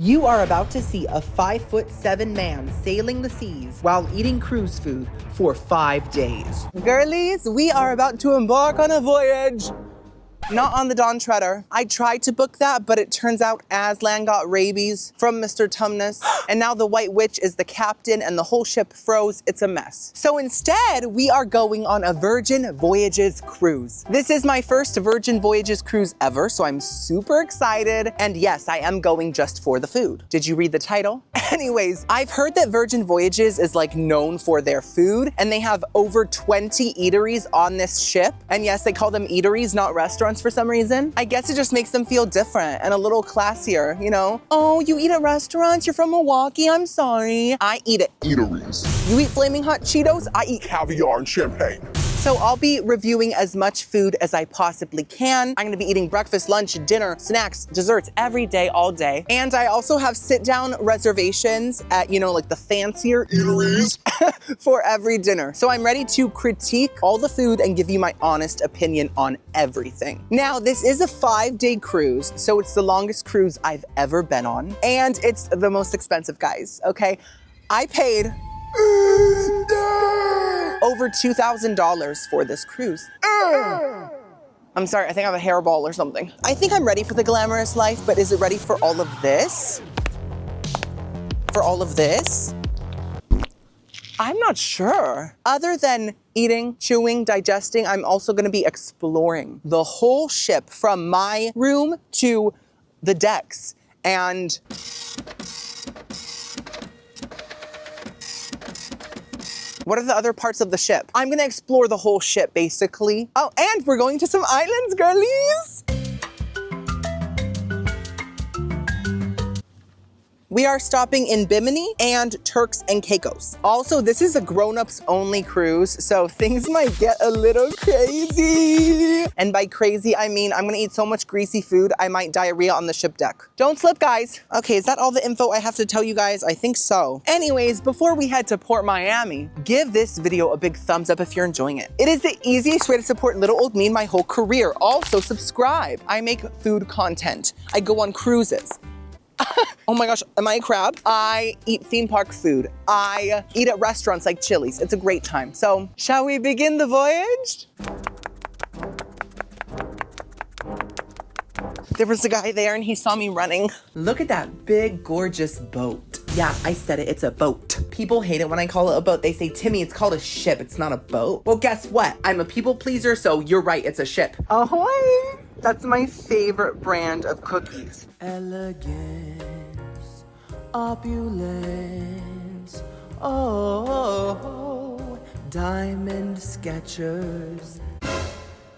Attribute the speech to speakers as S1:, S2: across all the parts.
S1: You are about to see a 5'7" man sailing the seas while eating cruise food for 5 days. Girlies, we are about to embark on a voyage. Not on the Dawn Treader. I tried to book that, but it turns out Aslan got rabies from Mr. Tumnus, and now the White Witch is the captain and the whole ship froze. It's a mess. So instead, we are going on a Virgin Voyages Cruise. This is my first Virgin Voyages Cruise ever, so I'm super excited. And yes, I am going just for the food. Did you read the title? Anyways, I've heard that Virgin Voyages is like known for their food, and they have over 20 eateries on this ship. And yes, they call them eateries, not restaurants for some reason. I guess it just makes them feel different and a little classier, you know? Oh, you eat at restaurants? You're from Milwaukee? I'm sorry. I eat at
S2: eateries.
S1: You eat Flaming Hot Cheetos? I eat
S2: Caviar and champagne.
S1: So I'll be reviewing as much food as I possibly can. I'm gonna be eating breakfast, lunch, dinner, snacks, desserts every day, all day. And I also have sit-down reservations at, you know, like the fancier eateries for every dinner. So I'm ready to critique all the food and give you my honest opinion on everything. Now, this is a 5-day cruise, so it's the longest cruise I've ever been on. And it's the most expensive, guys, okay? I paid over $2,000 for this cruise. I'm sorry, I think I have a hairball or something. I think I'm ready for the glamorous life, but is it ready for all of this? For all of this? I'm not sure. Other than eating, chewing, digesting, I'm also gonna be exploring the whole ship from my room to the decks. And what are the other parts of the ship? I'm gonna explore the whole ship, basically. Oh, and we're going to some islands, girlies. We are stopping in Bimini and Turks and Caicos. Also, this is a grown-ups only cruise, so things might get a little crazy. And by crazy, I mean I'm gonna eat so much greasy food, I might diarrhea on the ship deck. Don't slip, guys. Okay, is that all the info I have to tell you guys? I think so. Anyways, before we head to Port Miami, give this video a big thumbs up if you're enjoying it. It is the easiest way to support little old me my whole career. Also, subscribe. I make food content. I go on cruises. Oh my gosh, am I a crab? I eat theme park food. I eat at restaurants like Chili's. It's a great time. So, shall we begin the voyage? There was a guy there and he saw me running. Look at that big, gorgeous boat. Yeah, I said it, it's a boat. People hate it when I call it a boat. They say, Timmy, it's called a ship, it's not a boat. Well, guess what? I'm a people pleaser, so you're right, it's a ship. Ahoy! That's my favorite brand of cookies. Elegance, opulence, oh, diamond Skechers.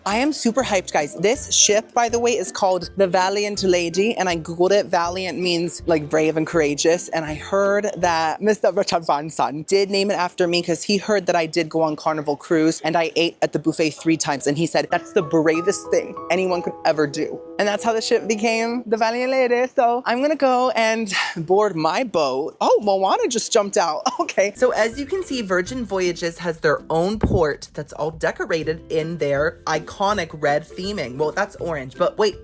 S1: I am super hyped, guys. This ship, by the way, is called the Valiant Lady, and I googled it. Valiant means like brave and courageous, and I heard that Mr. Richard Van Son did name it after me because he heard that I did go on Carnival Cruise and I ate at the buffet 3 times, and he said that's the bravest thing anyone could ever do. And that's how the ship became the Valiant Lady. So I'm gonna go and board my boat. Oh, Moana just jumped out. Okay. So as you can see, Virgin Voyages has their own port that's all decorated in their iconic red theming. Well, that's orange, but wait,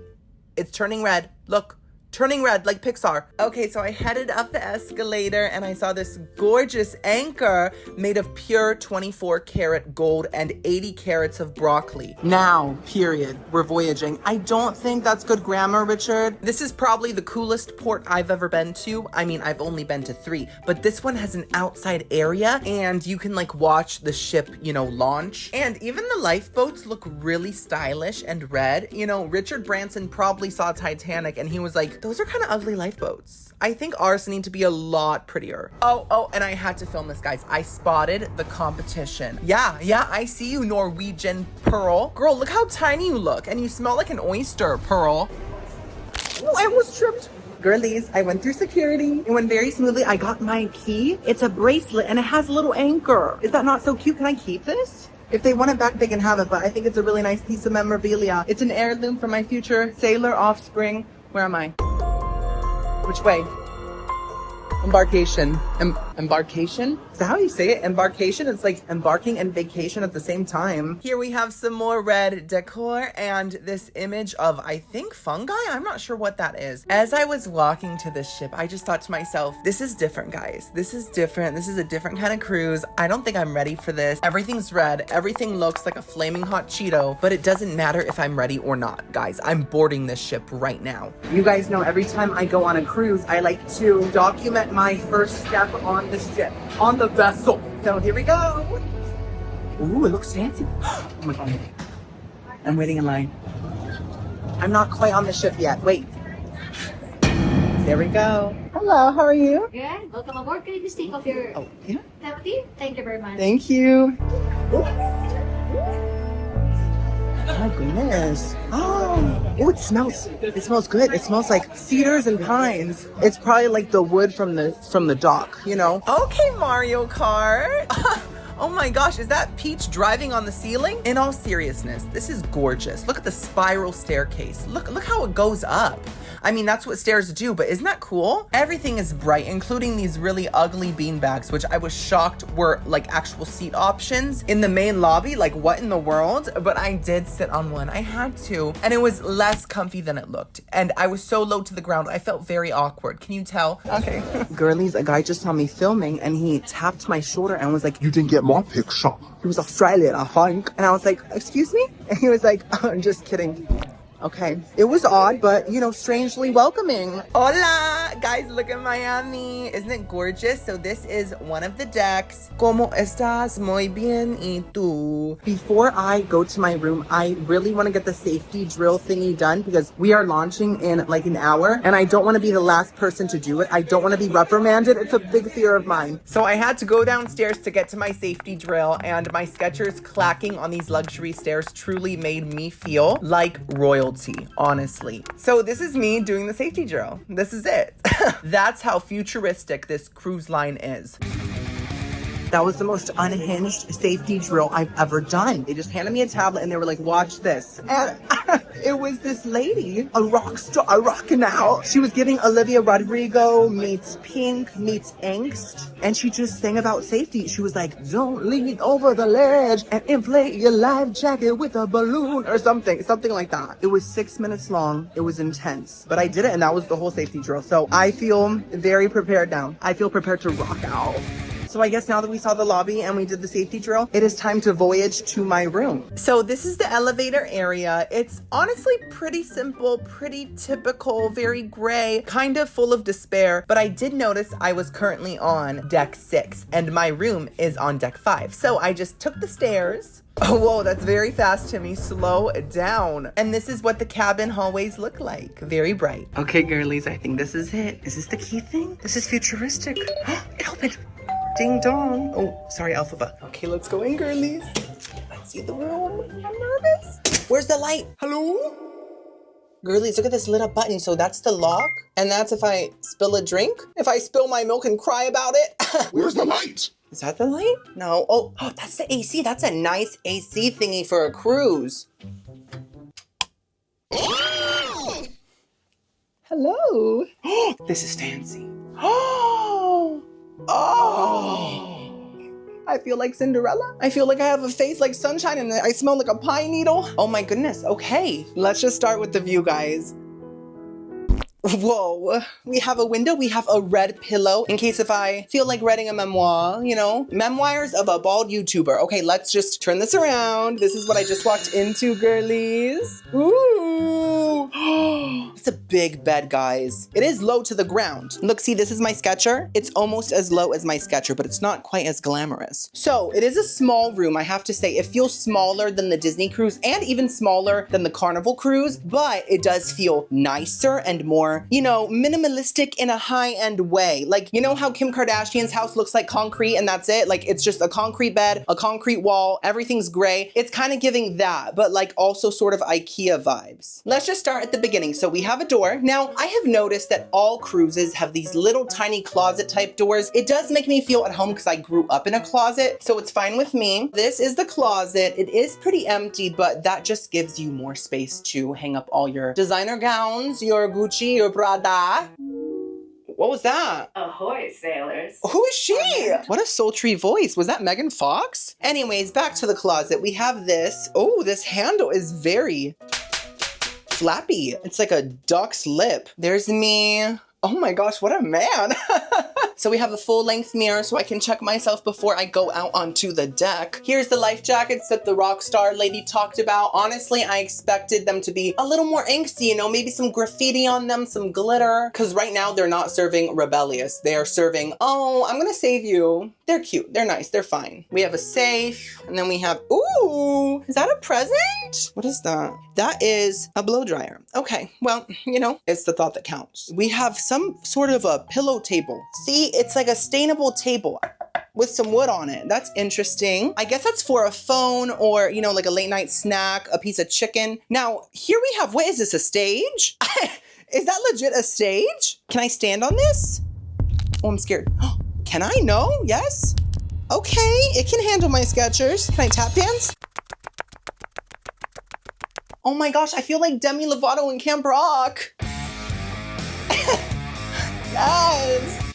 S1: it's turning red. Look, turning red like Pixar. Okay, so I headed up the escalator and I saw this gorgeous anchor made of pure 24 karat gold and 80 carats of broccoli. Now, period, we're voyaging. I don't think that's good grammar, Richard. This is probably the coolest port I've ever been to. I mean, I've only been to 3, but this one has an outside area and you can like watch the ship, you know, launch. And even the lifeboats look really stylish and red. You know, Richard Branson probably saw Titanic and he was like, those are kind of ugly lifeboats. I think ours need to be a lot prettier. Oh, and I had to film this, guys. I spotted the competition. Yeah, I see you, Norwegian Pearl. Girl, look how tiny you look, and you smell like an oyster, Pearl. Oh, I almost tripped. Girlies, I went through security. It went very smoothly. I got my key. It's a bracelet, and it has a little anchor. Is that not so cute? Can I keep this? If they want it back, they can have it, but I think it's a really nice piece of memorabilia. It's an heirloom for my future sailor offspring. Where am I? Which way? Embarkation. Embarkation? Is that how you say it? Embarkation? It's like embarking and vacation at the same time. Here we have some more red decor and this image of, I think, fungi? I'm not sure what that is. As I was walking to this ship, I just thought to myself, this is different, guys. This is different. This is a different kind of cruise. I don't think I'm ready for this. Everything's red. Everything looks like a flaming hot Cheeto, but it doesn't matter if I'm ready or not, guys. I'm boarding this ship right now. You guys know every time I go on a cruise, I like to document my first step on the ship, on the vessel. So here we go. Ooh, it looks fancy. Oh my God. I'm waiting in line. I'm not quite on the ship yet. Wait. There we go. Hello, how are you?
S2: Good. Welcome aboard. Can I just take off your
S1: Yeah.
S2: temperature? Thank you very much.
S1: Thank you. Oh my goodness. Oh, it smells. It smells good. It smells like cedars and pines. It's probably like the wood from the dock, you know? Okay, Mario Kart. Oh my gosh, is that Peach driving on the ceiling? In all seriousness, this is gorgeous. Look at the spiral staircase. Look how it goes up. I mean, that's what stairs do, but isn't that cool? Everything is bright, including these really ugly beanbags, which I was shocked were like actual seat options in the main lobby. Like, what in the world? But I did sit on one. I had to. And it was less comfy than it looked. And I was so low to the ground, I felt very awkward. Can you tell? Okay. Girlies, a guy just saw me filming and he tapped my shoulder and was like,
S3: You didn't get my picture.
S1: he was Australian, I think. And I was like, excuse me? And he was like, oh, I'm just kidding. Okay. It was odd, but, you know, strangely welcoming. Hola! Guys, look at Miami. Isn't it gorgeous? So this is one of the decks. ¿Cómo estás? Muy bien. ¿Y tú? Before I go to my room, I really want to get the safety drill thingy done because we are launching in like an hour and I don't want to be the last person to do it. I don't want to be reprimanded. It's a big fear of mine. So I had to go downstairs to get to my safety drill, and my Skechers clacking on these luxury stairs truly made me feel like royalty. Honestly. So this is me doing the safety drill. This is it. That's how futuristic this cruise line is. That was the most unhinged safety drill I've ever done. They just handed me a tablet and they were like, watch this. And it was this lady, a rock star, rocking out. She was giving Olivia Rodrigo meets Pink meets Angst. And she just sang about safety. She was like, don't lean over the ledge and inflate your life jacket with a balloon or something like that. It was 6 minutes long. It was intense, but I did it and that was the whole safety drill. So I feel very prepared now. I feel prepared to rock out. So I guess now that we saw the lobby and we did the safety drill, it is time to voyage to my room. So this is the elevator area. It's honestly pretty simple, pretty typical, very gray, kind of full of despair. But I did notice I was currently on deck 6 and my room is on deck 5. So I just took the stairs. Oh, whoa, that's very fast, Timmy. Slow down. And this is what the cabin hallways look like. Very bright. Okay, girlies, I think this is it. Is this the key thing? This is futuristic. It opened. Ding dong. Oh, sorry, Alphaba. Okay, let's go in, girlies. Let's see the room. I'm nervous. Where's the light? Hello? Girlies, look at this lit up button. So that's the lock. And that's if I spill a drink. If I spill my milk and cry about it.
S3: Where's the light?
S1: Is that the light? No. Oh, that's the AC. That's a nice AC thingy for a cruise. Hello. This is fancy. Oh, I feel like Cinderella. I feel like I have a face like sunshine and I smell like a pine needle. Oh my goodness. Okay, let's just start with the view, guys. Whoa, we have a window, we have a red pillow in case if I feel like writing a memoir, you know, memoirs of a bald YouTuber. Okay, let's just turn this around. This is what I just walked into, girlies. Ooh, it's a big bed, guys. It is low to the ground. Look, see, this is my Sketcher. It's almost as low as my Sketcher, but it's not quite as glamorous. So it is a small room, I have to say. It feels smaller than the Disney cruise and even smaller than the Carnival cruise, but it does feel nicer and more, you know, minimalistic in a high-end way. Like, you know how Kim Kardashian's house looks like concrete and that's it? Like, it's just a concrete bed, a concrete wall, everything's gray. It's kind of giving that, but like also sort of IKEA vibes. Let's just start at the beginning. So we have a door. Now, I have noticed that all cruises have these little tiny closet type doors. It does make me feel at home because I grew up in a closet, so it's fine with me. This is the closet. It is pretty empty, but that just gives you more space to hang up all your designer gowns, your Gucci, your Prada. what was that?
S4: Ahoy, sailors.
S1: Who is she? What a sultry voice. Was that Megan Fox? Anyways, back to the closet. We have this. Oh, this handle is very flappy. It's like a duck's lip. There's me. Oh my gosh, what a man. So we have a full length mirror so I can check myself before I go out onto the deck. Here's the life jackets that the rock star lady talked about. Honestly, I expected them to be a little more angsty, you know, maybe some graffiti on them, some glitter. Because right now they're not serving rebellious. They are serving, oh, I'm gonna save you. They're cute, they're nice, they're fine. We have a safe, and then we have, ooh, is that a present? What is that? That is a blow dryer. Okay, well, you know, it's the thought that counts. We have some sort of a pillow table. See, it's like a stainable table with some wood on it. That's interesting. I guess that's for a phone or, you know, like a late night snack, a piece of chicken. Now, here we have, what is this, a stage? Is that legit a stage? Can I stand on this? Oh, I'm scared. Can I? No? Yes? Okay, it can handle my Skechers. Can I tap dance? Oh my gosh, I feel like Demi Lovato in Camp Rock. Yes.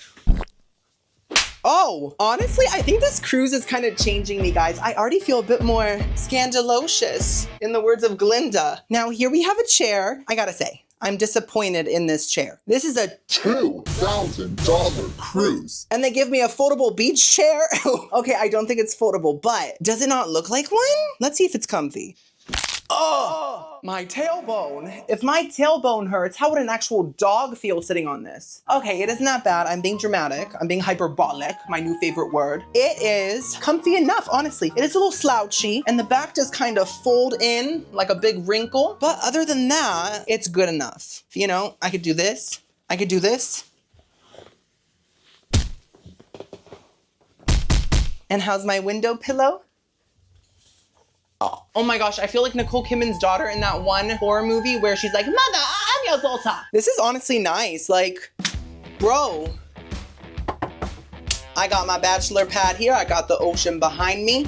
S1: Oh, honestly, I think this cruise is kind of changing me, guys. I already feel a bit more scandalocious, in the words of Glinda. Now, here we have a chair. I gotta say, I'm disappointed in this chair. This is a
S3: $2,000 cruise.
S1: and they give me a foldable beach chair. Okay, I don't think it's foldable, but does it not look like one? Let's see if it's comfy. Oh, my tailbone. If my tailbone hurts, how would an actual dog feel sitting on this? Okay, it isn't that bad. I'm being dramatic. I'm being hyperbolic, my new favorite word. It is comfy enough, honestly. It is a little slouchy, and the back does kind of fold in like a big wrinkle. But other than that, it's good enough. You know, I could do this. I could do this. And how's my window pillow? Oh my gosh, I feel like Nicole Kidman's daughter in that one horror movie where she's like, Mother, I'm your daughter. This is honestly nice. Like, bro, I got my bachelor pad here. I got the ocean behind me.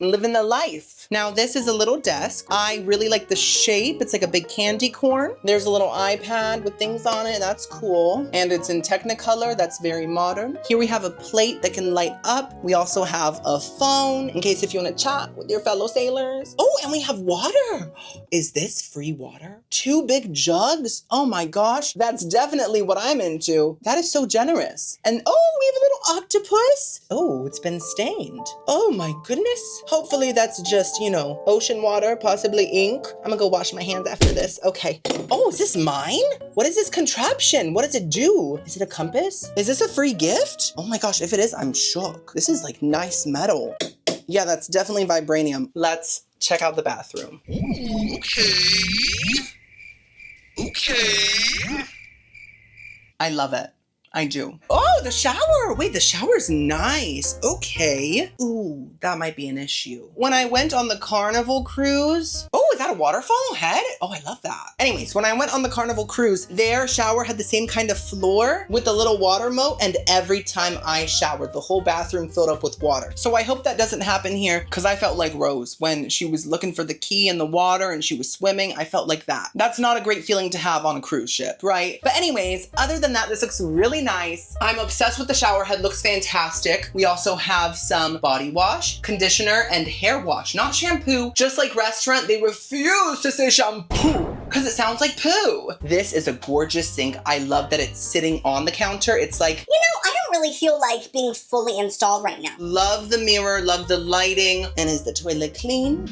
S1: I'm living the life. Now, this is a little desk. I really like the shape. It's like a big candy corn. There's a little iPad with things on it. That's cool. And it's in Technicolor. That's very modern. Here we have a plate that can light up. We also have a phone in case if you want to chat with your fellow sailors. Oh, and we have water. Is this free water? 2 big jugs? Oh my gosh. That's definitely what I'm into. That is so generous. And oh, we have a little octopus. Oh, it's been stained. Oh my goodness. Hopefully that's just, you know, ocean water, possibly ink. I'm gonna go wash my hands after this. Okay. Oh, is this mine? What is this contraption? What does it do? Is it a compass? Is this a free gift? Oh my gosh, if it is, I'm shook. This is like nice metal. Yeah, that's definitely vibranium. Let's check out the bathroom.
S3: Ooh, okay.
S1: I love it. I do. Oh, the shower. Wait, the shower's nice. Okay. Ooh, that might be an issue. When I went on the Carnival cruise. Oh, is that a waterfall head? Oh, I love that. Anyways, when I went on the Carnival cruise, their shower had the same kind of floor with the little water moat, and every time I showered, the whole bathroom filled up with water. So I hope that doesn't happen here, because I felt like Rose when she was looking for the key in the water and she was swimming. I felt like that. That's not a great feeling to have on a cruise ship, right? But anyways, other than that, this looks really nice. I'm obsessed with the shower head. Looks fantastic. We also have some body wash, conditioner, and hair wash. Not shampoo. Just like restaurant, they refuse to say shampoo because it sounds like poo. This is a gorgeous sink. I love that it's sitting on the counter. It's like,
S5: you know, I don't really feel like being fully installed right now.
S1: Love the mirror, love the lighting. And is the toilet clean?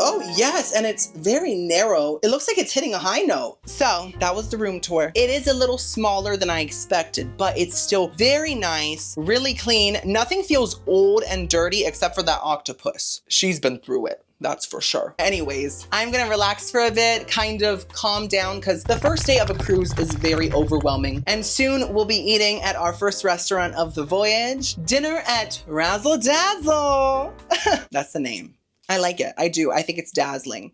S1: Oh yes, and it's very narrow. It looks like it's hitting a high note. So that was the room tour. It is a little smaller than I expected, but it's still very nice, really clean. Nothing feels old and dirty except for that octopus. She's been through it. That's for sure. Anyways, I'm gonna relax for a bit, kind of calm down, because the first day of a cruise is very overwhelming. And soon we'll be eating at our first restaurant of the voyage, dinner at Razzle Dazzle. That's the name. I like it, I do. I think it's dazzling.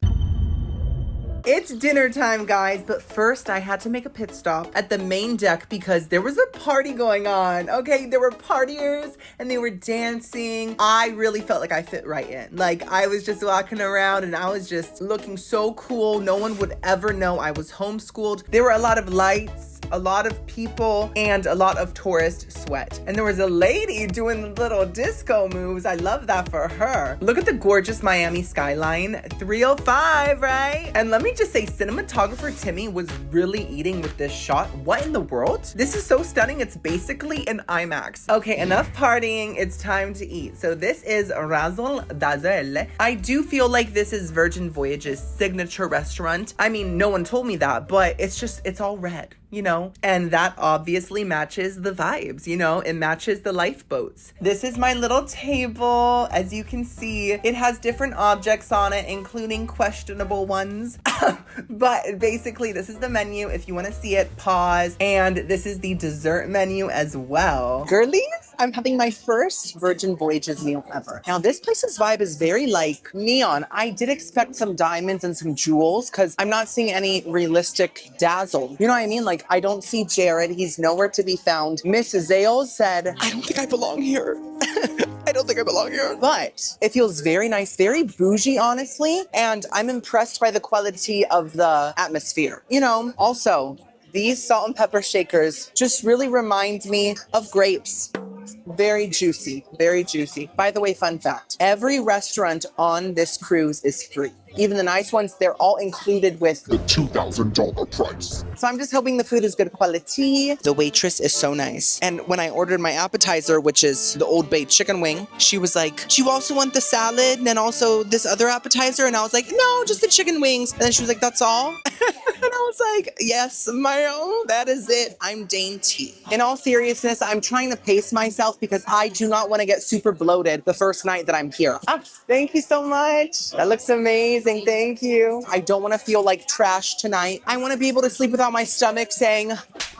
S1: It's dinner time, guys, but first I had to make a pit stop at the main deck because there was a party going on. Okay, there were partiers and they were dancing. I really felt like I fit right in. Like, I was just walking around and I was just looking so cool. No one would ever know I was homeschooled. There were a lot of lights, a lot of people, and a lot of tourist sweat. And there was a lady doing little disco moves. I love that for her. Look at the gorgeous Miami skyline. 305, right? And let me just say, cinematographer Timmy was really eating with this shot. What in the world? This is so stunning. It's basically an IMAX. Okay, enough partying. It's time to eat. So this is Razzle, Dazzle. I do feel like this is Virgin Voyages' signature restaurant. I mean, no one told me that, but it's all red, you know? And that obviously matches the vibes, you know? It matches the lifeboats. This is my little table. As you can see, it has different objects on it, including questionable ones. But basically, this is the menu. If you want to see it, pause. And this is the dessert menu as well. Girlies, I'm having my first Virgin Voyages meal ever. Now, this place's vibe is very like neon. I did expect some diamonds and some jewels because I'm not seeing any realistic Dazzle. You know what I mean? Like, I don't see Jared. He's nowhere to be found. Mrs. Zales said, I don't think I belong here. I don't think I belong here. But it feels very nice, very bougie, honestly. And I'm impressed by the quality of the atmosphere. You know, also, these salt and pepper shakers just really remind me of grapes. Very juicy, very juicy. By the way, fun fact, every restaurant on this cruise is free. Even the nice ones, they're all included with
S3: The $2,000 price.
S1: So I'm just hoping the food is good quality. The waitress is so nice. And when I ordered my appetizer, which is the Old Bay chicken wing, she was like, do you also want the salad and then also this other appetizer? And I was like, no, just the chicken wings. And then she was like, that's all? And I was like, yes, ma'am, that is it. I'm dainty. In all seriousness, I'm trying to pace myself because I do not want to get super bloated the first night that I'm here. Thank you so much. That looks amazing. Thank you. I don't want to feel like trash tonight. I want to be able to sleep without my stomach saying,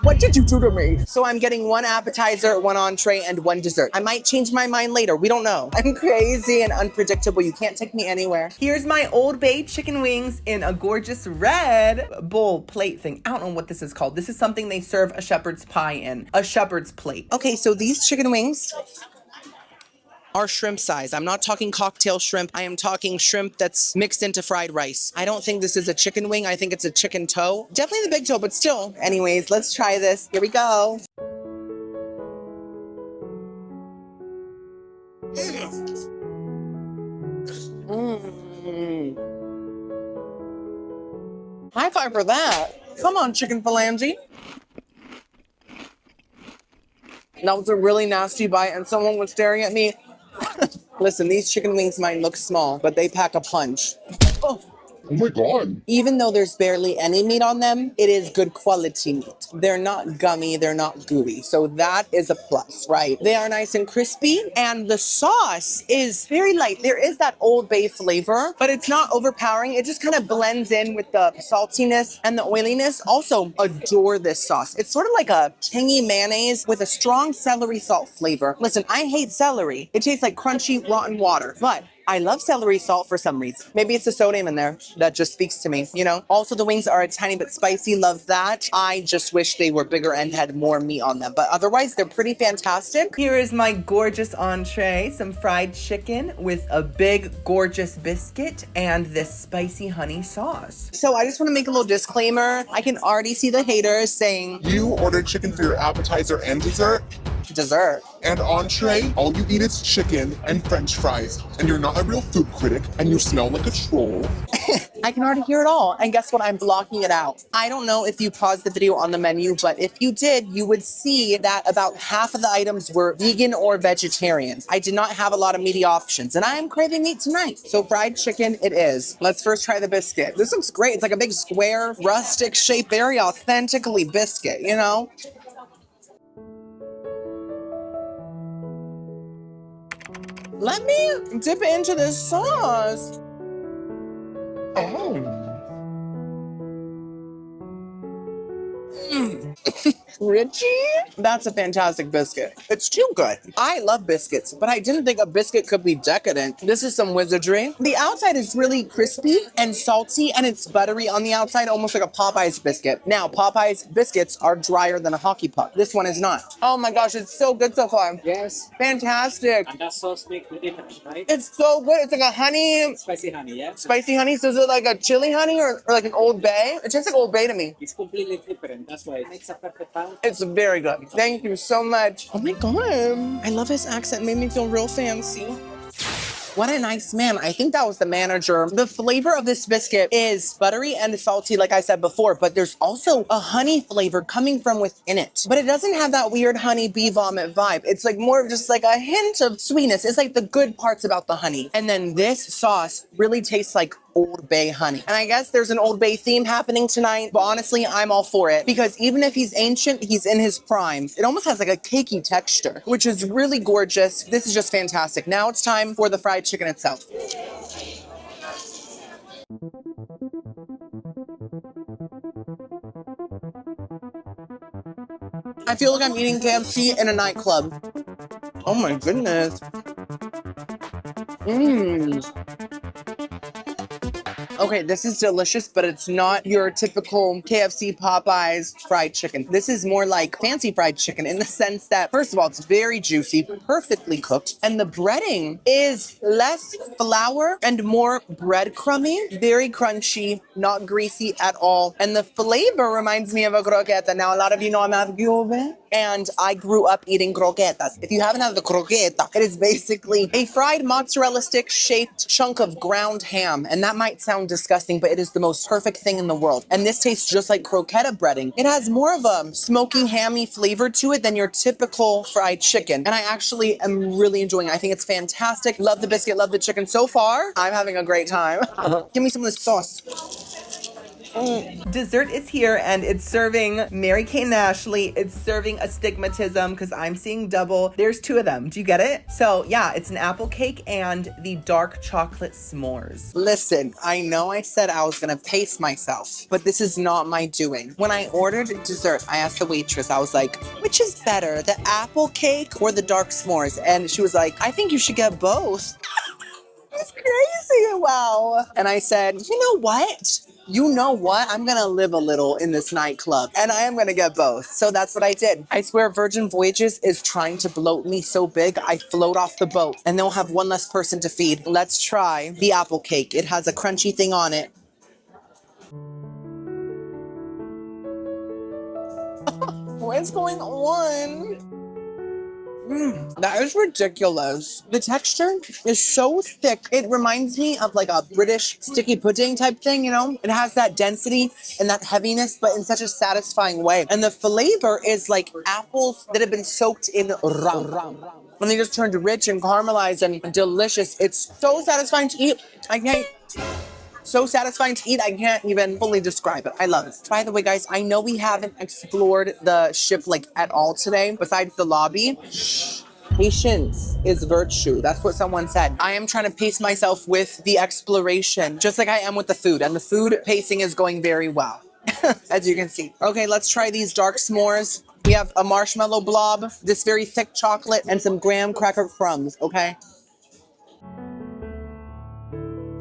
S1: what did you do to me? So I'm getting one appetizer, one entree, and one dessert. I might change my mind later. We don't know. I'm crazy and unpredictable. You can't take me anywhere. Here's my Old Bay chicken wings in a gorgeous red bowl plate thing. I don't know what this is called. This is something they serve a shepherd's pie in. A shepherd's plate. Okay, so these chicken wings are shrimp size. I'm not talking cocktail shrimp. I am talking shrimp that's mixed into fried rice. I don't think this is a chicken wing. I think it's a chicken toe. Definitely the big toe, but still. Anyways, let's try this. Here we go. High five for that. Come on, chicken phalange. That was a really nasty bite and someone was staring at me. Listen, these chicken wings might look small, but they pack a punch. Oh.
S3: Oh my God.
S1: Even though there's barely any meat on them, it is good quality meat. They're not gummy, they're not gooey. So that is a plus, right? They are nice and crispy, and the sauce is very light. There is that Old Bay flavor, but it's not overpowering. It just kind of blends in with the saltiness and the oiliness. Also, adore this sauce. It's sort of like a tangy mayonnaise with a strong celery salt flavor. Listen, I hate celery. It tastes like crunchy, rotten water, but I love celery salt for some reason. Maybe it's the sodium in there that just speaks to me, you know? Also, the wings are a tiny bit spicy. Love that. I just wish they were bigger and had more meat on them. But otherwise, they're pretty fantastic. Here is my gorgeous entree. Some fried chicken with a big, gorgeous biscuit and this spicy honey sauce. So I just want to make a little disclaimer. I can already see the haters saying,
S3: You ordered chicken for your appetizer and dessert?
S1: dessert.
S3: And entree, all you eat is chicken and french fries. And you're not a real food critic, and you smell like a troll.
S1: I can already hear it all. And guess what? I'm blocking it out. I don't know if you paused the video on the menu, but if you did, you would see that about half of the items were vegan or vegetarian. I did not have a lot of meaty options, and I am craving meat tonight. So fried chicken it is. Let's first try the biscuit. This looks great. It's like a big square, rustic shape, very authentically biscuit, you know? Let me dip it into this sauce.
S3: Oh.
S1: Richie. That's a fantastic biscuit. It's too good. I love biscuits, but I didn't think a biscuit could be decadent. This is some wizardry. The outside is really crispy and salty, and it's buttery on the outside, almost like a Popeye's biscuit. Now, Popeye's biscuits are drier than a hockey puck. This one is not. Oh my gosh, it's so good so far.
S4: Yes.
S1: Fantastic.
S4: And that sauce make the difference, right?
S1: It's so good. It's like a honey,
S4: Spicy honey, yeah?
S1: spicy honey. So is it like a chili honey or like an Old Bay? It tastes like Old Bay to me.
S4: It's completely different. That's why it makes a perfect balance.
S1: It's very good. Thank you so much. Oh my God. I love his accent. It made me feel real fancy. What a nice man. I think that was the manager. The flavor of this biscuit is buttery and salty, like I said before, but there's also a honey flavor coming from within it. But it doesn't have that weird honey bee vomit vibe. It's like more of just like a hint of sweetness. It's like the good parts about the honey. And then this sauce really tastes like Old Bay honey. And I guess there's an Old Bay theme happening tonight, but honestly, I'm all for it because even if he's ancient, he's in his prime. It almost has like a cakey texture, which is really gorgeous. This is just fantastic. Now it's time for the fried chicken itself. I feel like I'm eating KFC in a nightclub. Oh my goodness. Okay, this is delicious, but it's not your typical KFC Popeyes fried chicken. This is more like fancy fried chicken in the sense that, first of all, it's very juicy, perfectly cooked, and the breading is less flour and more breadcrumby, very crunchy, not greasy at all. And the flavor reminds me of a croqueta. Now, a lot of you know I'm Agave, and I grew up eating croquetas. If you haven't had the croqueta, it is basically a fried mozzarella stick shaped chunk of ground ham. And that might sound disgusting, but it is the most perfect thing in the world. And this tastes just like croqueta breading. It has more of a smoky, hammy flavor to it than your typical fried chicken. And I actually am really enjoying it. I think it's fantastic. Love the biscuit, love the chicken. So far, I'm having a great time. Give me some of this sauce. Dessert is here and it's serving Mary Kay and Ashley. It's serving astigmatism because I'm seeing double. There's two of them. Do you get it? So yeah, it's an apple cake and the dark chocolate s'mores. Listen, I know I said I was gonna pace myself, but this is not my doing. When I ordered dessert, I asked the waitress, I was like, which is better, the apple cake or the dark s'mores? And she was like, I think you should get both. It's crazy, wow. And I said, you know what? I'm gonna live a little in this nightclub and I am gonna get both. So that's what I did. I swear Virgin Voyages is trying to bloat me so big, I float off the boat and they'll have one less person to feed. Let's try the apple cake. It has a crunchy thing on it. What is going on? That is ridiculous. The texture is so thick. It reminds me of like a British sticky pudding type thing, you know? It has that density and that heaviness, but in such a satisfying way. And the flavor is like apples that have been soaked in rum. And they just turned rich and caramelized and delicious. It's so satisfying to eat. So satisfying to eat, I can't even fully describe it. I love it. By the way, guys, I know we haven't explored the ship like at all today, besides the lobby. Patience is virtue. That's what someone said. I am trying to pace myself with the exploration, just like I am with the food. And the food pacing is going very well, as you can see. Okay, let's try these dark s'mores. We have a marshmallow blob, this very thick chocolate, and some graham cracker crumbs, okay?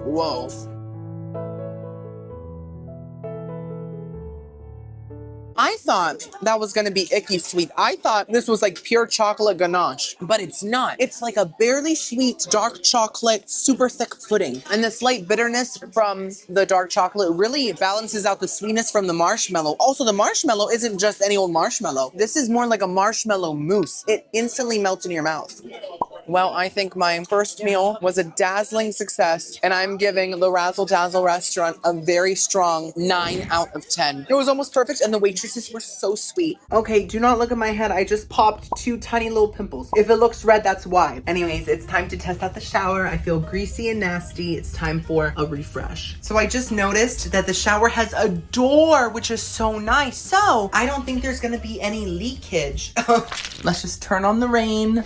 S1: Whoa. I thought that was gonna be icky sweet. I thought this was like pure chocolate ganache, but it's not. It's like a barely sweet dark chocolate, super thick pudding. And the slight bitterness from the dark chocolate really balances out the sweetness from the marshmallow. Also, the marshmallow isn't just any old marshmallow. This is more like a marshmallow mousse. It instantly melts in your mouth. Well, I think my first meal was a dazzling success, and I'm giving the Razzle Dazzle restaurant a very strong 9 out of 10. It was almost perfect, and the waitresses were so sweet. Okay, do not look at my head. I just popped 2 tiny little pimples. If it looks red, that's why. Anyways, it's time to test out the shower. I feel greasy and nasty. It's time for a refresh. So I just noticed that the shower has a door, which is so nice. So I don't think there's gonna be any leakage. Let's just turn on the rain.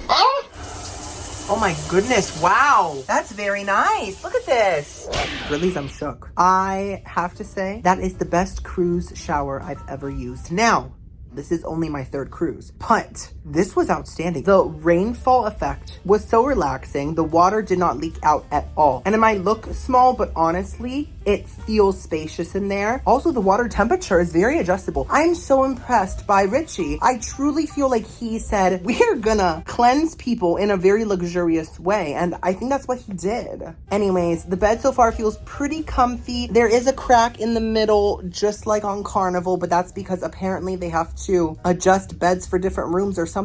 S1: Oh my goodness, wow. That's very nice. Look at this. Really, I'm shook. I have to say, that is the best cruise shower I've ever used. Now, This is only my third cruise, but this was outstanding. The rainfall effect was so relaxing. The water did not leak out at all. And it might look small, but honestly, it feels spacious in there. Also, the water temperature is very adjustable. I'm so impressed by Richie. I truly feel like he said, we're gonna cleanse people in a very luxurious way. And I think that's what he did. Anyways, the bed so far feels pretty comfy. There is a crack in the middle, just like on Carnival, but that's because apparently they have to adjust beds for different rooms or something.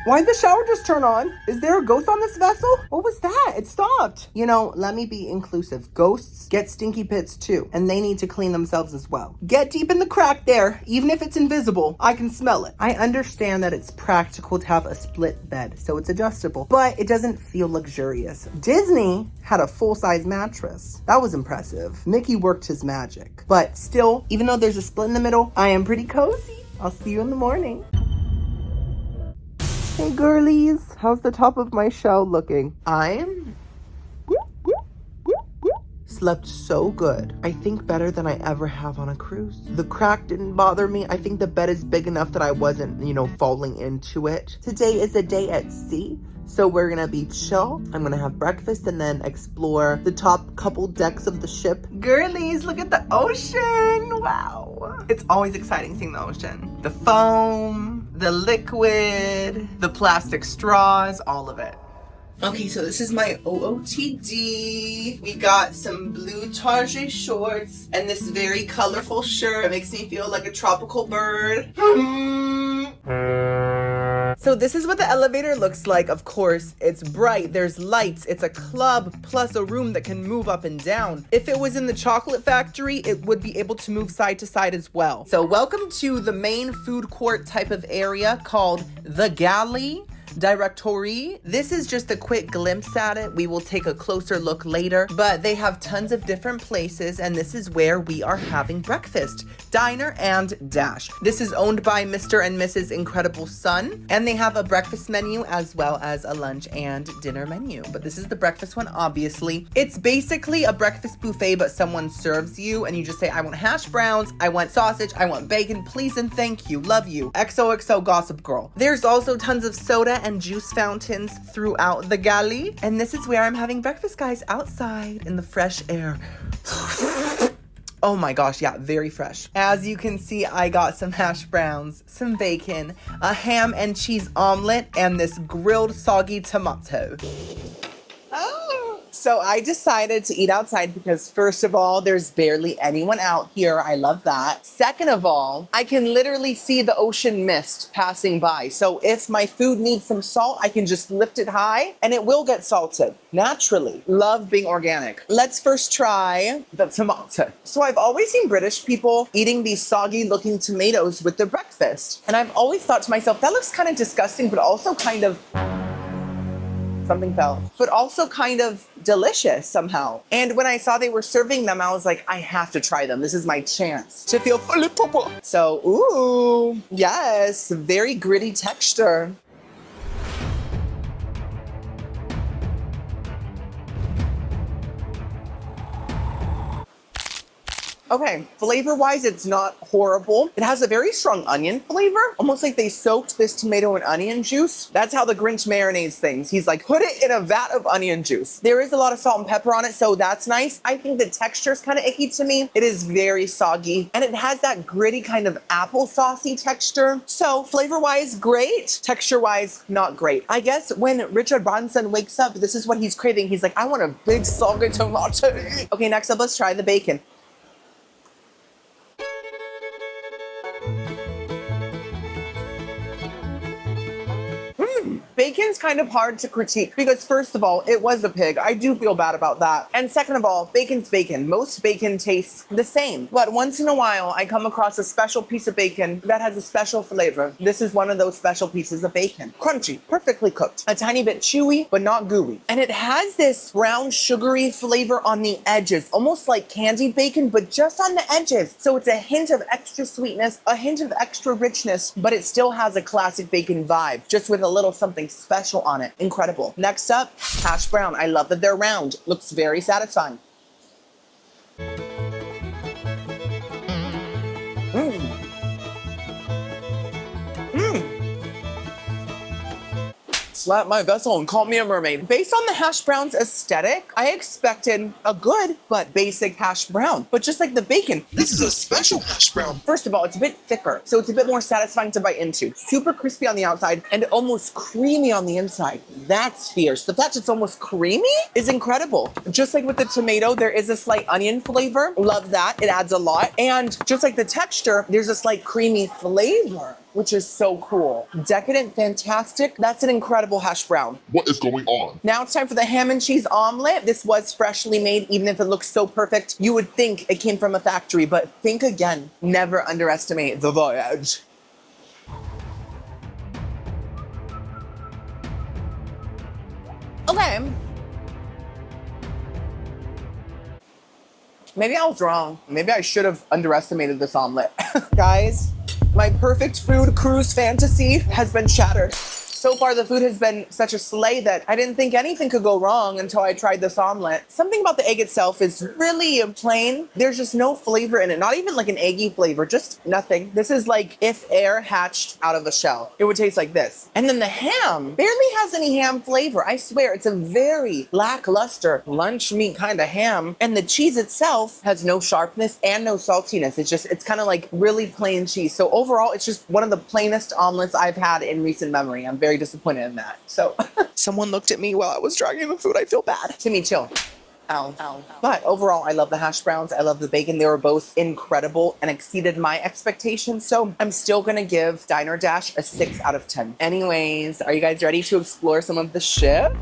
S1: Why'd the shower just turn on? Is there a ghost on this vessel? What was that? It stopped. You know, let me be inclusive. Ghosts get stinky pits too, and they need to clean themselves as well. Get deep in the crack there. Even if it's invisible, I can smell it. I understand that it's practical to have a split bed, so it's adjustable, but it doesn't feel luxurious. Disney had a full-size mattress. That was impressive. Mickey worked his magic. But still, even though there's a split in the middle, I am pretty cozy. I'll see you in the morning. Hey girlies, how's the top of my shell looking? I'm slept so good. I think better than I ever have on a cruise. The crack didn't bother me. I think the bed is big enough that I wasn't, falling into it. Today is a day at sea. So we're gonna be chill. I'm gonna have breakfast and then explore the top couple decks of the ship. Girlies, look at the ocean. Wow. It's always exciting seeing the ocean. The foam, the liquid, the plastic straws, all of it. Okay, so this is my OOTD. We got some blue Target shorts and this very colorful shirt. It makes me feel like a tropical bird. So this is what the elevator looks like. Of course, it's bright, there's lights, it's a club plus a room that can move up and down. If it was in the chocolate factory, it would be able to move side to side as well. So welcome to the main food court type of area called the Galley Directory. This is just a quick glimpse at it. We will take a closer look later, but they have tons of different places, and this is where we are having breakfast. Diner and Dash. This is owned by Mr. and Mrs. Incredible Son, and they have a breakfast menu as well as a lunch and dinner menu. But this is the breakfast one, obviously. It's basically a breakfast buffet, but someone serves you, and you just say, I want hash browns, I want sausage, I want bacon, please and thank you, love you. XOXO Gossip Girl. There's also tons of soda and juice fountains throughout the galley. And this is where I'm having breakfast, guys, outside in the fresh air. Oh my gosh, yeah, very fresh. As you can see, I got some hash browns, some bacon, a ham and cheese omelet, and this grilled soggy tomato. So I decided to eat outside because first of all, there's barely anyone out here. I love that. Second of all, I can literally see the ocean mist passing by. So if my food needs some salt, I can just lift it high and it will get salted naturally. Love being organic. Let's first try the tomato. So I've always seen British people eating these soggy looking tomatoes with their breakfast. And I've always thought to myself, that looks kind of disgusting, but also kind of something fell, but also kind of delicious somehow. And when I saw they were serving them, I was like, I have to try them. This is my chance to feel fully purple. So, ooh, yes, very gritty texture. Okay, flavor-wise, it's not horrible. It has a very strong onion flavor, almost like they soaked this tomato in onion juice. That's how the Grinch marinades things. He's like, put it in a vat of onion juice. There is a lot of salt and pepper on it, so that's nice. I think the texture is kind of icky to me. It is very soggy, and it has that gritty kind of applesaucey texture. So flavor-wise, great. Texture-wise, not great. I guess when Richard Branson wakes up, this is what he's craving. He's like, I want a big soggy tomato. Okay, next up, let's try the bacon. Bacon's kind of hard to critique because first of all, it was a pig. I do feel bad about that. And second of all, bacon's bacon. Most bacon tastes the same. But once in a while, I come across a special piece of bacon that has a special flavor. This is one of those special pieces of bacon. Crunchy, perfectly cooked. A tiny bit chewy, but not gooey. And it has this brown sugary flavor on the edges, almost like candied bacon, but just on the edges. So it's a hint of extra sweetness, a hint of extra richness, but it still has a classic bacon vibe, just with a little something special on it. Incredible. Next up, hash brown. I love that they're round. Looks very satisfying. Slap my vessel and call me a mermaid. Based on the hash brown's aesthetic, I expected a good but basic hash brown. But just like the bacon,
S3: This is a special hash brown.
S1: first of all, it's a bit thicker, so it's a bit more satisfying to bite into. Super crispy on the outside and almost creamy on the inside. That's fierce. The fact it's almost creamy is incredible. Just like with the tomato, there is a slight onion flavor. Love that. It adds a lot. And just like the texture, there's a slight creamy flavor, which is so cool. Decadent, fantastic. That's an incredible hash brown.
S3: What is going on?
S1: Now it's time for the ham and cheese omelet. This was freshly made, even if it looks so perfect. You would think it came from a factory, but think again. Never underestimate the voyage. Okay. Maybe I was wrong. Maybe I should have underestimated this omelet. Guys, my perfect food cruise fantasy has been shattered. So far, the food has been such a slay that I didn't think anything could go wrong until I tried this omelet. Something about the egg itself is really plain. There's just no flavor in it. Not even like an eggy flavor, just nothing. This is like if air hatched out of a shell. It would taste like this. And then the ham barely has any ham flavor. I swear, it's a very lackluster lunch meat kind of ham. And the cheese itself has no sharpness and no saltiness. It's kind of like really plain cheese. So overall, it's just one of the plainest omelets I've had in recent memory. I'm very disappointed in that. So someone looked at me while I was dragging the food. I feel bad. Timmy, chill. Ow, ow. But overall, I love the hash browns. I love the bacon. They were both incredible and exceeded my expectations. So I'm still going to give Diner Dash a 6 out of 10. Anyways, are you guys ready to explore some of the ship?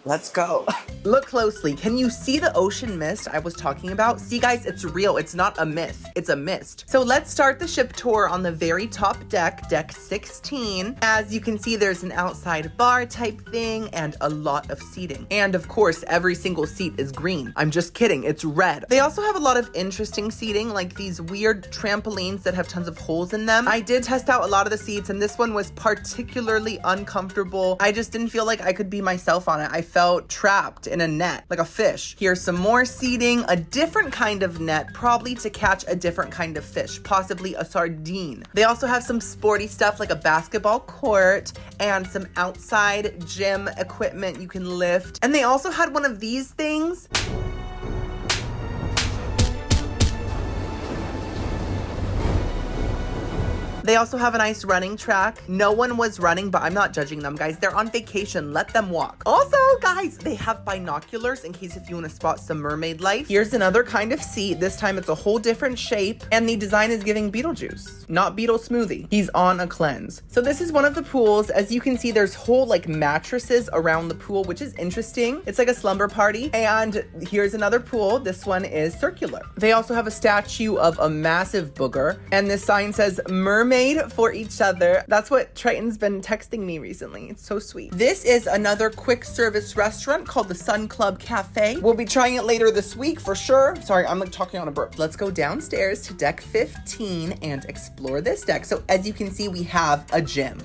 S1: Let's go. Look closely. Can you see the ocean mist I was talking about? See, guys, it's real. It's not a myth. It's a mist. So let's start the ship tour on the very top deck, deck 16. As you can see, there's an outside bar type thing and a lot of seating. And of course, every single seat is green. I'm just kidding. It's red. They also have a lot of interesting seating, like these weird trampolines that have tons of holes in them. I did test out a lot of the seats, and this one was particularly uncomfortable. I just didn't feel like I could be myself on it. I felt trapped in a net, like a fish. Here's some more seating, a different kind of net, probably to catch a different kind of fish, possibly a sardine. They also have some sporty stuff like a basketball court and some outside gym equipment you can lift. And they also had one of these things. They also have a nice running track. No one was running, but I'm not judging them, guys. They're on vacation. Let them walk. Also, guys, they have binoculars in case if you want to spot some mermaid life. Here's another kind of seat. This time it's a whole different shape, and the design is giving Beetlejuice, not Beetle Smoothie. He's on a cleanse. So this is one of the pools. As you can see, there's whole like mattresses around the pool, which is interesting. It's like a slumber party. And here's another pool. This one is circular. They also have a statue of a massive booger, and this sign says mermaid for each other. That's what Triton's been texting me recently. It's so sweet. This is another quick service restaurant called the Sun Club Cafe. We'll be trying it later this week for sure. Sorry, I'm like talking on a burp. Let's go downstairs to deck 15 and explore this deck. So as you can see, we have a gym.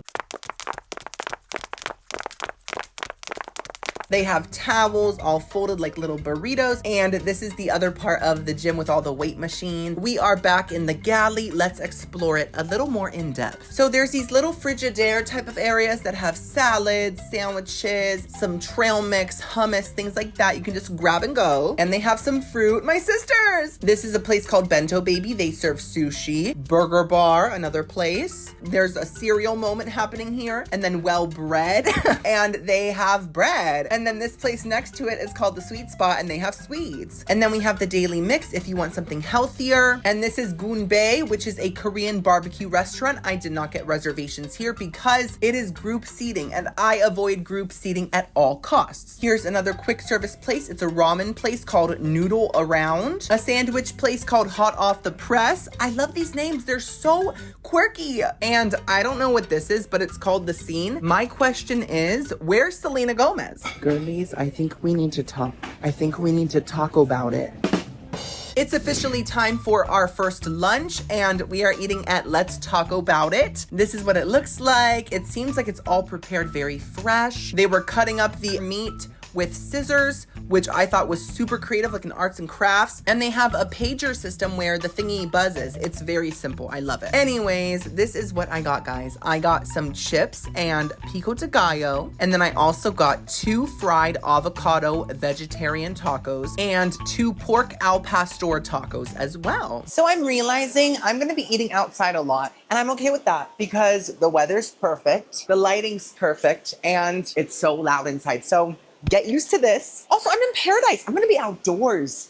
S1: They have towels all folded like little burritos. And this is the other part of the gym with all the weight machines. We are back in the galley. Let's explore it a little more in depth. So there's these little Frigidaire type of areas that have salads, sandwiches, some trail mix, hummus, things like that. You can just grab and go. And they have some fruit. My sisters! This is a place called Bento Baby. They serve sushi. Burger Bar, another place. There's a cereal moment happening here. And then Well Bread. And they have bread. And then this place next to it is called the Sweet Spot, and they have sweets. And then we have the Daily Mix if you want something healthier. And this is Gunbae, which is a Korean barbecue restaurant. I did not get reservations here because it is group seating, and I avoid group seating at all costs. Here's another quick service place. It's a ramen place called Noodle Around. A sandwich place called Hot Off the Press. I love these names. They're so quirky. And I don't know what this is, but it's called The Scene. My question is, where's Selena Gomez? Girlies, I think we need to talk. I think we need to talk about it. It's officially time for our first lunch, and we are eating at Let's Talk About It. This is what it looks like. It seems like it's all prepared very fresh. They were cutting up the meat with scissors, which I thought was super creative, like in arts and crafts. And they have a pager system where the thingy buzzes. It's very simple. I love it. Anyways, this is what I got, guys. I got some chips and pico de gallo. And then I also got 2 fried avocado vegetarian tacos and 2 pork al pastor tacos as well. So I'm realizing I'm gonna be eating outside a lot, and I'm okay with that because the weather's perfect, the lighting's perfect, and it's so loud inside. So get used to this. Also, I'm in paradise. I'm gonna be outdoors.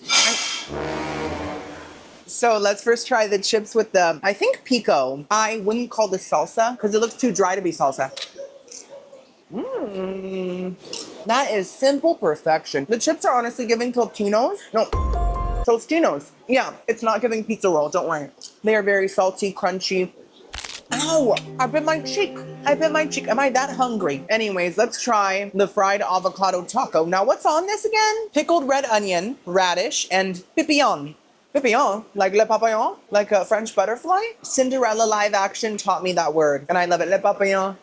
S1: So let's first try the chips with the, I think pico. I wouldn't call this salsa because it looks too dry to be salsa. That is simple perfection. The chips are honestly giving Tostinos. No, Tostinos. Yeah, it's not giving pizza roll, don't worry. They are very salty, crunchy. Ow, I bit my cheek. I bit my cheek. Am I that hungry? Anyways, let's try the fried avocado taco. Now, what's on this again? Pickled red onion, radish, and pipillon. Pipillon, like le papillon, like a French butterfly. Cinderella live action taught me that word, and I love it. Le papillon.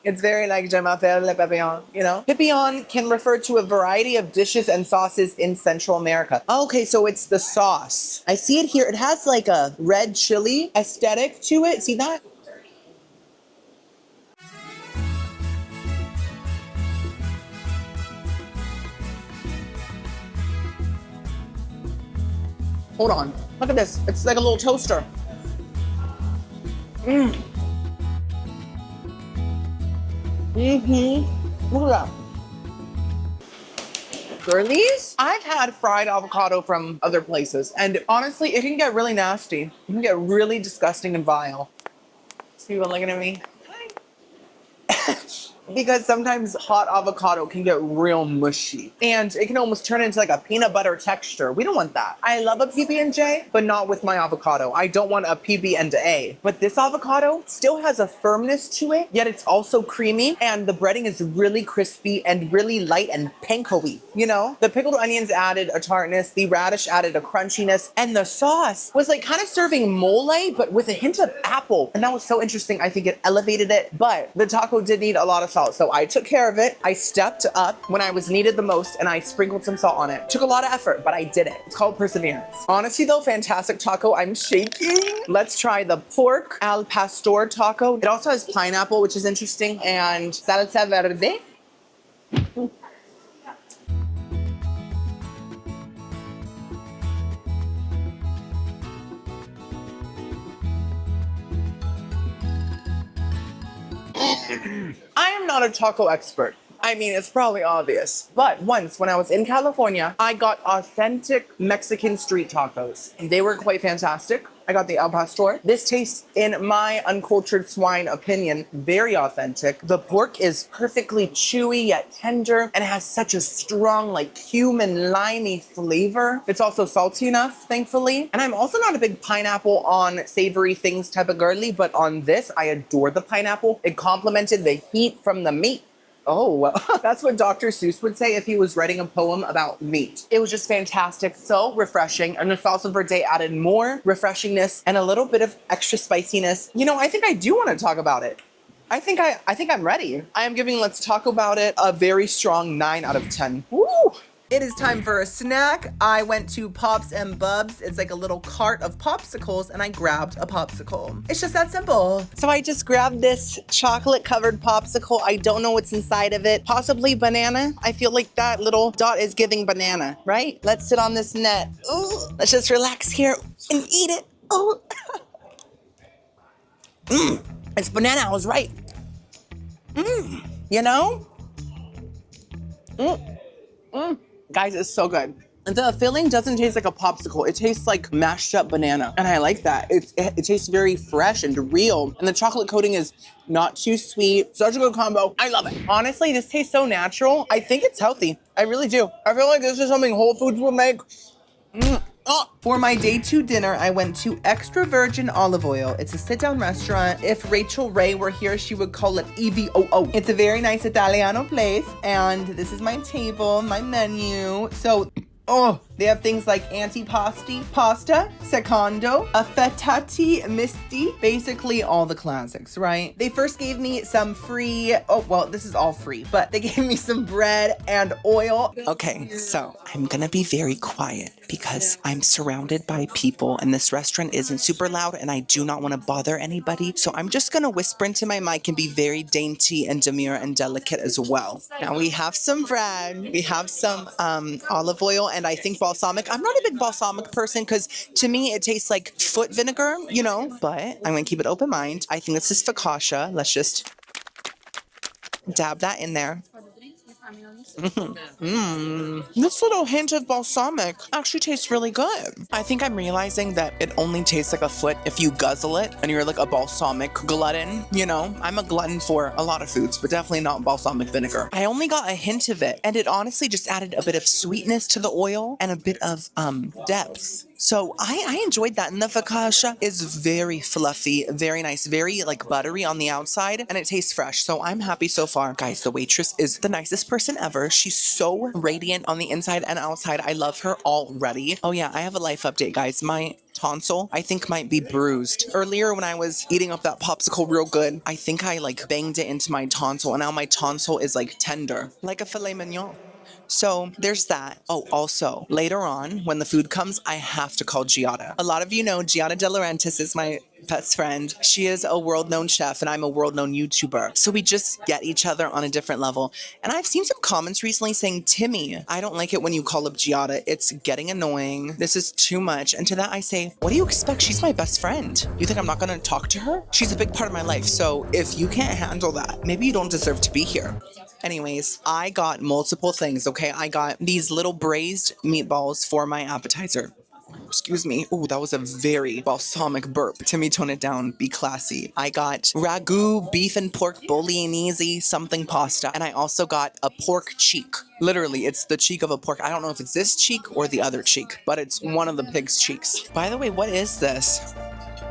S1: It's very like je m'appelle le papillon, you know? Pipillon can refer to a variety of dishes and sauces in Central America. Okay, so it's the sauce. I see it here. It has like a red chili aesthetic to it. See that? Hold on. Look at this. It's like a little toaster. Look at that. Girlies, I've had fried avocado from other places, and honestly, it can get really nasty. It can get really disgusting and vile. See you looking at me? Because sometimes hot avocado can get real mushy and it can almost turn into like a peanut butter texture. We don't want that. I love a PB&J, but not with my avocado. I don't want a PB&A. But this avocado still has a firmness to it, yet it's also creamy, and the breading is really crispy and really light and panko-y, you know? The pickled onions added a tartness, the radish added a crunchiness, and the sauce was like kind of serving mole, but with a hint of apple. And that was so interesting. I think it elevated it, but the taco did need a lot of salt. So I took care of it. I stepped up when I was needed the most, and I sprinkled some salt on it. Took a lot of effort, but I did it. It's called perseverance. Honestly though, fantastic taco. I'm shaking. Let's try the pork al pastor taco. It also has pineapple, which is interesting, and salsa verde. I am not a taco expert. I mean, it's probably obvious. But once when I was in California, I got authentic Mexican street tacos. They were quite fantastic. I got the al pastor. This tastes, in my uncultured swine opinion, very authentic. The pork is perfectly chewy yet tender and has such a strong, like cumin, limey flavor. It's also salty enough, thankfully. And I'm also not a big pineapple on savory things type of girly, but on this, I adore the pineapple. It complemented the heat from the meat. Oh, well, that's what Dr. Seuss would say if he was writing a poem about meat. It was just fantastic, so refreshing, and the salsa verde added more refreshingness and a little bit of extra spiciness. You know, I think I do want to talk about it. I think I'm ready. I am giving Let's Talk About It a very strong 9 out of 10. Woo! It is time for a snack. I went to Pops and Bubs. It's like a little cart of popsicles, and I grabbed a popsicle. It's just that simple. So I just grabbed this chocolate covered popsicle. I don't know what's inside of it. Possibly banana. I feel like that little dot is giving banana, right? Let's sit on this net. Ooh, let's just relax here and eat it. Oh. It's banana, I was right. You know? Guys, it's so good. And the filling doesn't taste like a popsicle. It tastes like mashed up banana. And I like that. It tastes very fresh and real. And the chocolate coating is not too sweet. Such a good combo. I love it. Honestly, this tastes so natural. I think it's healthy. I really do. I feel like this is something Whole Foods would make. For my day 2 dinner, I went to Extra Virgin Olive Oil. It's a sit-down restaurant. If Rachel Ray were here, she would call it EVOO. It's a very nice Italiano place, and this is my table, my menu. So Oh, they have things like antipasti, pasta, secondo, affettati misti, basically all the classics, right? They first gave me some free, oh, well, this is all free, but they gave me some bread and oil. Okay, so I'm gonna be very quiet because I'm surrounded by people and this restaurant isn't super loud and I do not want to bother anybody. So I'm just gonna whisper into my mic and be very dainty and demure and delicate as well. Now we have some bread, we have some olive oil, and I think balsamic. I'm not a big balsamic person because to me it tastes like foot vinegar, you know, but I'm gonna keep an open mind. I think this is focaccia. Let's just dab that in there. This little hint of balsamic actually tastes really good. I think I'm realizing that it only tastes like a foot if you guzzle it and you're like a balsamic glutton, you know? I'm a glutton for a lot of foods, but definitely not balsamic vinegar. I only got a hint of it, and it honestly just added a bit of sweetness to the oil and a bit of depth. So I enjoyed that. And the focaccia is very fluffy, very nice, very like buttery on the outside, and it tastes fresh. So I'm happy so far. Guys, the waitress is the nicest person ever. She's so radiant on the inside and outside. I love her already. Oh yeah, I have a life update, guys. My tonsil, I think, might be bruised. Earlier when I was eating up that popsicle real good, I think I like banged it into my tonsil, and now my tonsil is like tender, like a filet mignon. So there's that. Oh, also, later on, when the food comes, I have to call Giada. A lot of you know Giada De Laurentiis is my best friend. She is a world-known chef, and I'm a world-known YouTuber. So we just get each other on a different level. And I've seen some comments recently saying, Timmy, I don't like it when you call up Giada. It's getting annoying. This is too much. And to that I say, what do you expect? She's my best friend. You think I'm not going to talk to her? She's a big part of my life. So if you can't handle that, maybe you don't deserve to be here. Anyways, I got multiple things, okay? I got these little braised meatballs for my appetizer. Excuse me. Oh, that was a very balsamic burp. Timmy, tone it down. Be classy. I got ragu, beef and pork bolognese, something pasta. And I also got a pork cheek. Literally, it's the cheek of a pork. I don't know if it's this cheek or the other cheek, but it's one of the pig's cheeks. By the way, what is this?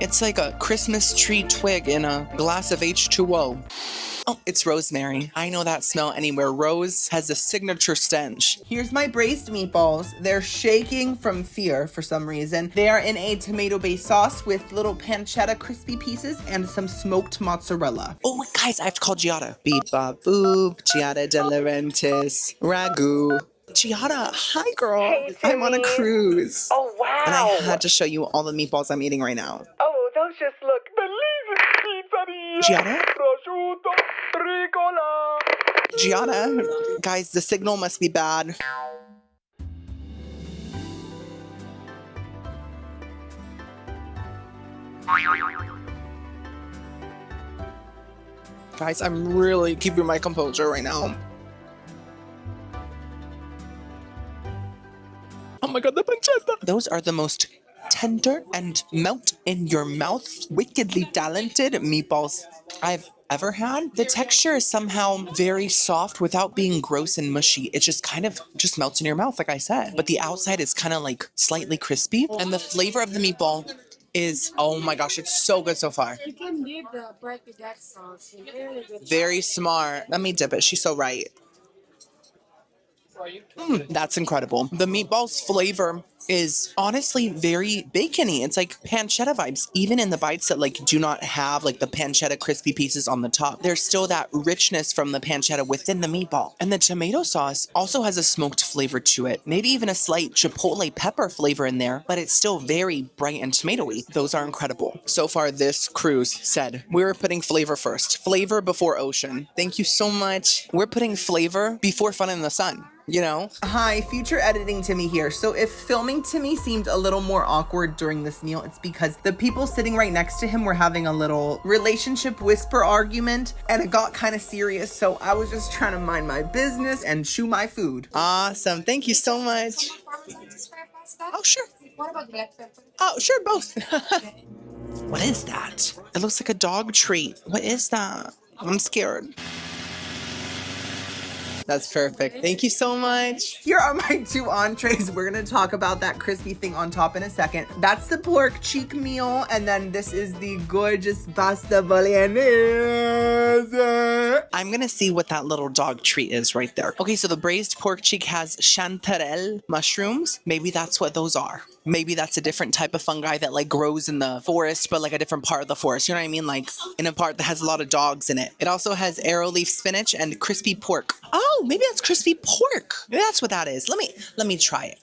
S1: It's like a Christmas tree twig in a glass of H2O. Oh, it's rosemary. I know that smell anywhere. Rose has a signature stench. Here's my braised meatballs. They're shaking from fear for some reason. They are in a tomato-based sauce with little pancetta crispy pieces and some smoked mozzarella. Oh, guys, I have to call Giada. Beep, bop, boop. Giada De Laurentiis. Ragu. Giada, hi girl.
S6: Hey,
S1: I'm on a
S6: Timmy.
S1: cruise.
S6: Oh, wow.
S1: And I had to show you all the meatballs I'm eating right now.
S6: Oh, those just look delicious.
S1: Giada?
S6: Prosciutto, ricola.
S1: Giada, guys, the signal must be bad. Guys, I'm really keeping my composure right now. Oh my god, the pancetta! Those are the most tender and melt in your mouth, wickedly talented meatballs I've ever had. The texture is somehow very soft without being gross and mushy. It just kind of just melts in your mouth, like I said. But the outside is kind of like slightly crispy. And the flavor of the meatball is, oh my gosh, it's so good so far.
S7: You can leave the bread with that sauce.
S1: Very smart. Let me dip it. She's so right. That's incredible. The meatball's flavor is honestly very bacony. It's like pancetta vibes, even in the bites that like do not have like the pancetta crispy pieces on the top. There's still that richness from the pancetta within the meatball. And the tomato sauce also has a smoked flavor to it. Maybe even a slight chipotle pepper flavor in there, but it's still very bright and tomatoey. Those are incredible. So far, this cruise said we're putting flavor first. Flavor before ocean. Thank you so much. We're putting flavor before fun in the sun. You know? Hi, future editing Timmy here. So if filming Timmy seemed a little more awkward during this meal, it's because the people sitting right next to him were having a little relationship whisper argument and it got kind of serious. So I was just trying to mind my business and chew my food. Awesome. Thank you so much. Oh, sure.
S7: What about black pepper?
S1: Oh, sure, both. What is that? It looks like a dog treat. What is that? I'm scared. That's perfect. Thank you so much. Here are my 2 entrees. We're gonna talk about that crispy thing on top in a second. That's the pork cheek meal, and then this is the gorgeous pasta bolognese. I'm gonna see what that little dog treat is right there. Okay, so the braised pork cheek has chanterelle mushrooms. Maybe that's what those are. Maybe that's a different type of fungi that like grows in the forest, but like a different part of the forest. You know what I mean? Like in a part that has a lot of dogs in it. It also has arrowleaf spinach and crispy pork. Oh, maybe that's crispy pork. Maybe that's what that is. Let me try it.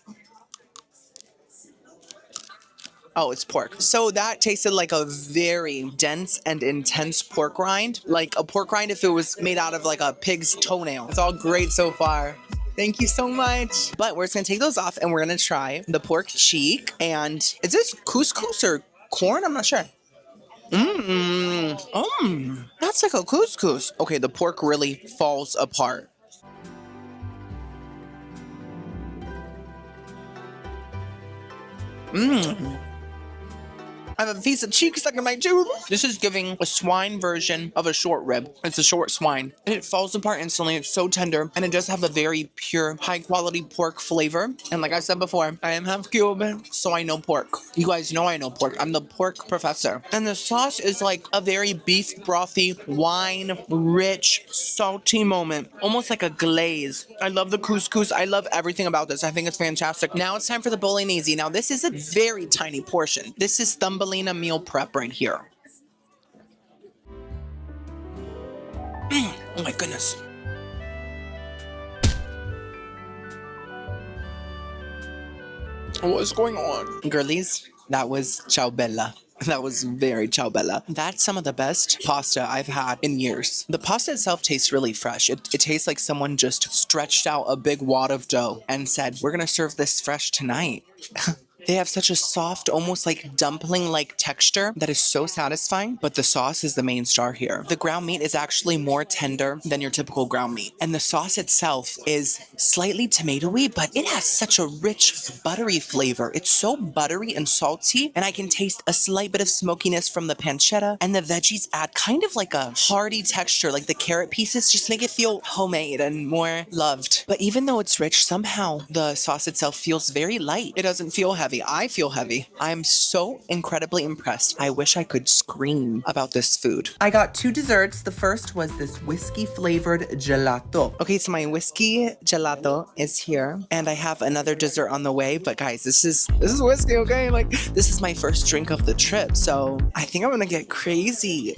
S1: Oh, it's pork. So that tasted like a very dense and intense pork rind. Like a pork rind if it was made out of like a pig's toenail. It's all great so far. Thank you so much. But we're just gonna take those off and we're gonna try the pork cheek. And is this couscous or corn? I'm not sure. That's like a couscous. Okay, the pork really falls apart. I have a piece of cheek stuck in my tooth. This is giving a swine version of a short rib. It's a short swine. And it falls apart instantly. It's so tender. And it does have a very pure, high quality pork flavor. And like I said before, I am half Cuban, so I know pork. You guys know I know pork. I'm the pork professor. And the sauce is like a very beef brothy, wine, rich, salty moment. Almost like a glaze. I love the couscous. I love everything about this. I think it's fantastic. Now it's time for the bolognese. Now this is a very tiny portion. This is Thumbelina meal prep right here. Oh my goodness. What is going on? Girlies, that was ciao bella. That was very ciao bella. That's some of the best pasta I've had in years. The pasta itself tastes really fresh. It tastes like someone just stretched out a big wad of dough and said, we're gonna serve this fresh tonight. They have such a soft, almost like dumpling-like texture that is so satisfying, but the sauce is the main star here. The ground meat is actually more tender than your typical ground meat. And the sauce itself is slightly tomatoey, but it has such a rich, buttery flavor. It's so buttery and salty, and I can taste a slight bit of smokiness from the pancetta, and the veggies add kind of like a hearty texture, like the carrot pieces just make it feel homemade and more loved. But even though it's rich, somehow the sauce itself feels very light. It doesn't feel heavy. I feel heavy. I'm so incredibly impressed. I wish I could scream about this food. I got 2 desserts. The first was this whiskey flavored gelato. Okay, so my whiskey gelato is here, and I have another dessert on the way. But guys, this is whiskey, okay? Like this is my first drink of the trip, so I think I'm gonna get crazy.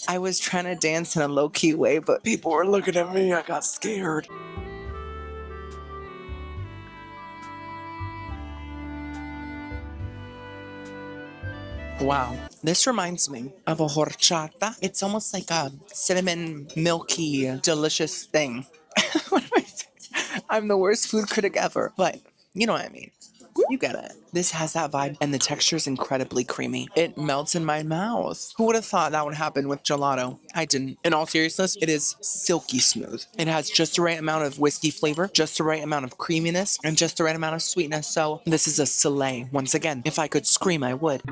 S1: I was trying to dance in a low-key way, but people were looking at me. I got scared. Wow. This reminds me of a horchata. It's almost like a cinnamon, milky, delicious thing. What am I saying? I'm the worst food critic ever, but you know what I mean. You get it. This has that vibe, and the texture is incredibly creamy. It melts in my mouth. Who would have thought that would happen with gelato? I didn't. In all seriousness, it is silky smooth. It has just the right amount of whiskey flavor, just the right amount of creaminess, and just the right amount of sweetness. So this is a Soleil. Once again, if I could scream, I would.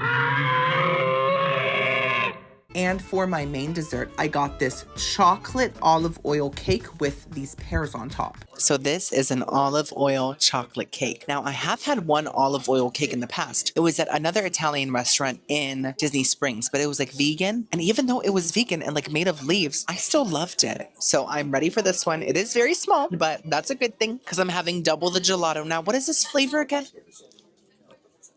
S1: And for my main dessert, I got this chocolate olive oil cake with these pears on top. So this is an olive oil chocolate cake. Now, I have had one olive oil cake in the past. It was at another Italian restaurant in Disney Springs, but it was like vegan. And even though it was vegan and like made of leaves, I still loved it. So I'm ready for this one. It is very small, but that's a good thing because I'm having double the gelato. Now, what is this flavor again?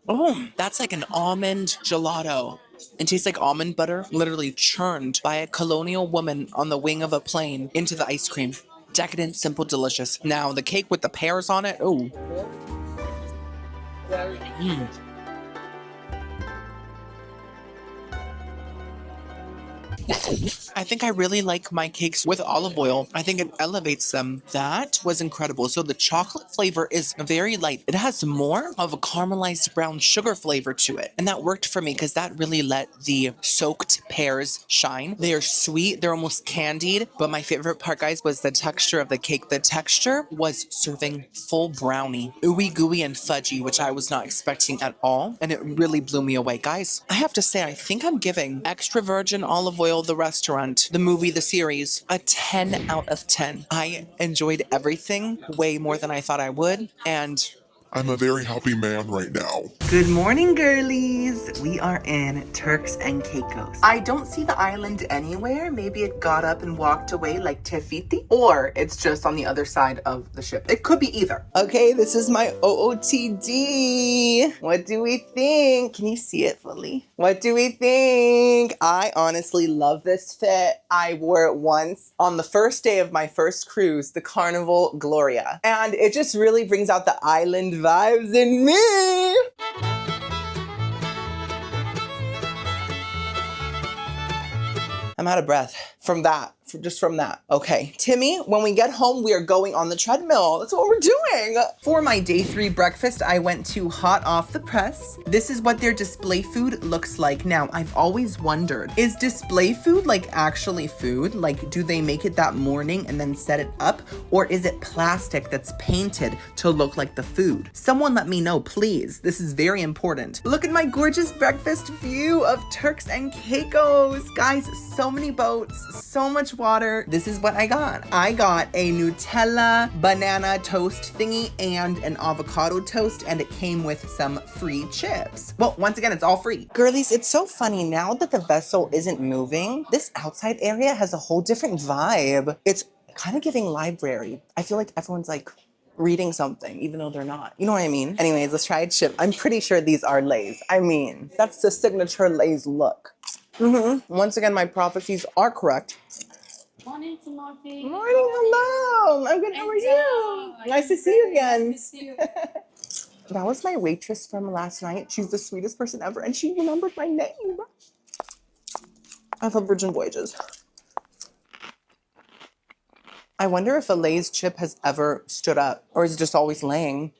S1: Oh, that's like an almond gelato. It tastes like almond butter, literally churned by a colonial woman on the wing of a plane into the ice cream. Decadent, simple, delicious. Now, the cake with the pears on it, ooh. I think I really like my cakes with olive oil. I think it elevates them. That was incredible. So the chocolate flavor is very light. It has more of a caramelized brown sugar flavor to it. And that worked for me because that really let the soaked pears shine. They are sweet. They're almost candied. But my favorite part, guys, was the texture of the cake. The texture was serving full brownie, ooey gooey and fudgy, which I was not expecting at all. And it really blew me away. Guys, I have to say, I think I'm giving extra virgin olive oil the restaurant and the movie, the series, a 10 out of 10. I enjoyed everything way more than I thought I would, and
S3: I'm a very happy man right now.
S1: good morning, girlies. We are in Turks and Caicos. I don't see the island anywhere. Maybe it got up and walked away like Tefiti, or it's just on the other side of the ship. It could be either. Okay, this is my OOTD. What do we think? Can you see it fully? What do we think? I honestly love this fit. I wore it once on the first day of my first cruise, the Carnival Gloria, and it just really brings out the island vibes in me. I'm out of breath from that. Just from that. Okay, Timmy, when we get home, we are going on the treadmill. That's what we're doing. For my day 3 breakfast, I went to Hot Off the Press. This is what their display food looks like. Now, I've always wondered, is display food like actually food? Like, do they make it that morning and then set it up? Or is it plastic that's painted to look like the food? Someone let me know, please. This is very important. Look at my gorgeous breakfast view of Turks and Caicos. Guys, so many boats, so much water. This is what I got. I got a Nutella banana toast thingy and an avocado toast, and it came with some free chips. Well, once again, it's all free. Girlies, it's so funny now that the vessel isn't moving. This outside area has a whole different vibe. It's kind of giving library. I feel like everyone's like reading something, even though they're not. You know what I mean? Anyways, let's try it chip. I'm pretty sure these are Lay's. I mean, that's the signature Lay's look. Once again, my prophecies are correct.
S7: Morning, Timothy.
S1: Morning, hello. I'm good. How are you? Nice to see you again.
S7: Nice to see you.
S1: That was my waitress from last night. She's the sweetest person ever, and she remembered my name. I love Virgin Voyages. I wonder if a Lay's chip has ever stood up, or is it just always laying?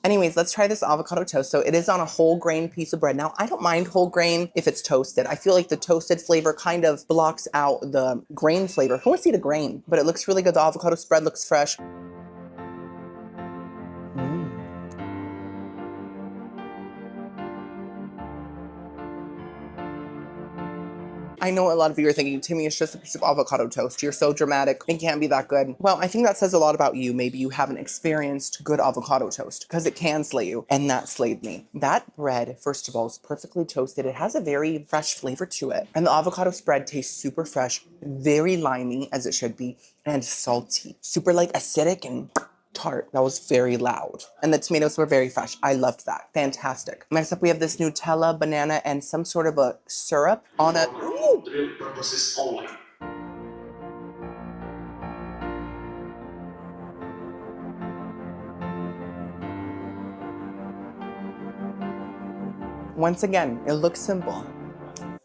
S1: Anyways, let's try this avocado toast. So it is on a whole grain piece of bread. Now, I don't mind whole grain if it's toasted. I feel like the toasted flavor kind of blocks out the grain flavor. Who wants to eat a grain? But it looks really good. The avocado spread looks fresh. I know a lot of you are thinking, Timmy, it's just a piece of avocado toast. You're so dramatic. It can't be that good. Well, I think that says a lot about you. Maybe you haven't experienced good avocado toast, because it can slay you. And that slayed me. That bread, first of all, is perfectly toasted. It has a very fresh flavor to it. And the avocado spread tastes super fresh, very limey, as it should be, and salty. Super like acidic and tart. That was very loud. And the tomatoes were very fresh. I loved that. Fantastic. Next up, we have this Nutella, banana, and some sort of a syrup on a... Ooh.
S8: Purposes only.
S1: Once again, it looks simple,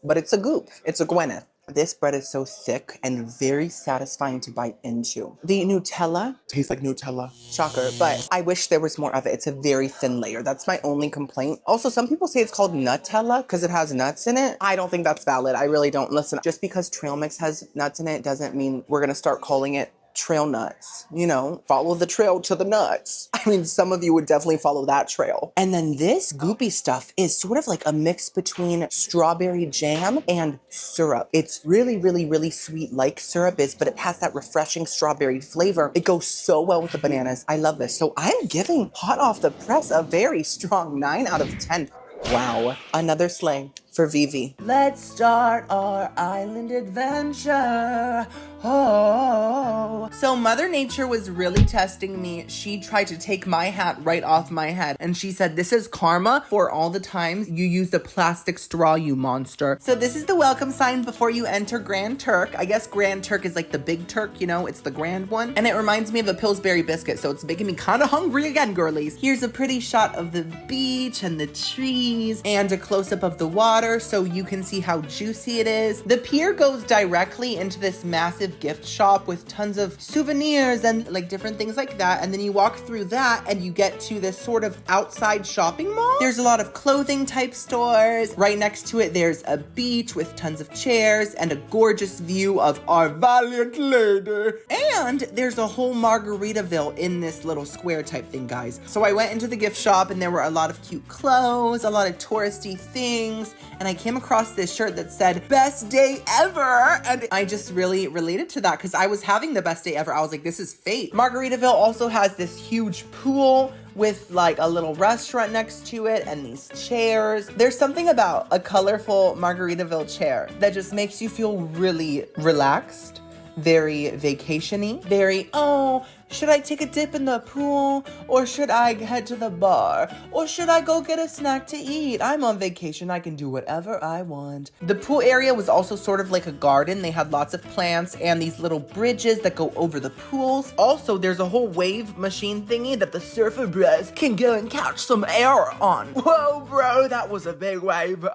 S1: but it's a goop. It's a Gwyneth. This bread is so thick and very satisfying to bite into. The Nutella tastes like Nutella. Shocker, but I wish there was more of it. It's a very thin layer. That's my only complaint. Also, some people say it's called Nutella because it has nuts in it. I don't think that's valid. I really don't. Listen, just because trail mix has nuts in it doesn't mean we're gonna start calling it trail nuts. You know, follow the trail to the nuts. I mean, some of you would definitely follow that trail. And then this goopy stuff is sort of like a mix between strawberry jam and syrup. It's really, really, really sweet like syrup is, but it has that refreshing strawberry flavor. It goes so well with the bananas. I love this. So I'm giving Hot Off the Press a very strong 9 out of 10. Wow. Another slay for Vivi. Let's start our island adventure. Oh. So Mother Nature was really testing me. She tried to take my hat right off my head. And she said, this is karma for all the times you used a plastic straw, you monster. So this is the welcome sign before you enter Grand Turk. I guess Grand Turk is like the big Turk, you know, it's the grand one. And it reminds me of a Pillsbury biscuit. So it's making me kind of hungry again, girlies. Here's a pretty shot of the beach and the trees and a close-up of the water so you can see how juicy it is. The pier goes directly into this massive gift shop with tons of souvenirs and like different things like that. And then you walk through that and you get to this sort of outside shopping mall. There's a lot of clothing type stores. Right next to it, there's a beach with tons of chairs and a gorgeous view of our Valiant Lady. And there's a whole Margaritaville in this little square type thing, guys. So I went into the gift shop and there were a lot of cute clothes, a lot of touristy things, and I came across this shirt that said best day ever. And I just really related to that because I was having the best day ever. I was like, this is fate. Margaritaville also has this huge pool with like a little restaurant next to it and these chairs. There's something about a colorful Margaritaville chair that just makes you feel really relaxed, very vacation-y, very, oh, should I take a dip in the pool? Or should I head to the bar? Or should I go get a snack to eat? I'm on vacation, I can do whatever I want. The pool area was also sort of like a garden. They had lots of plants and these little bridges that go over the pools. Also, there's a whole wave machine thingy that the surfer bros can go and catch some air on. Whoa, bro, that was a big wave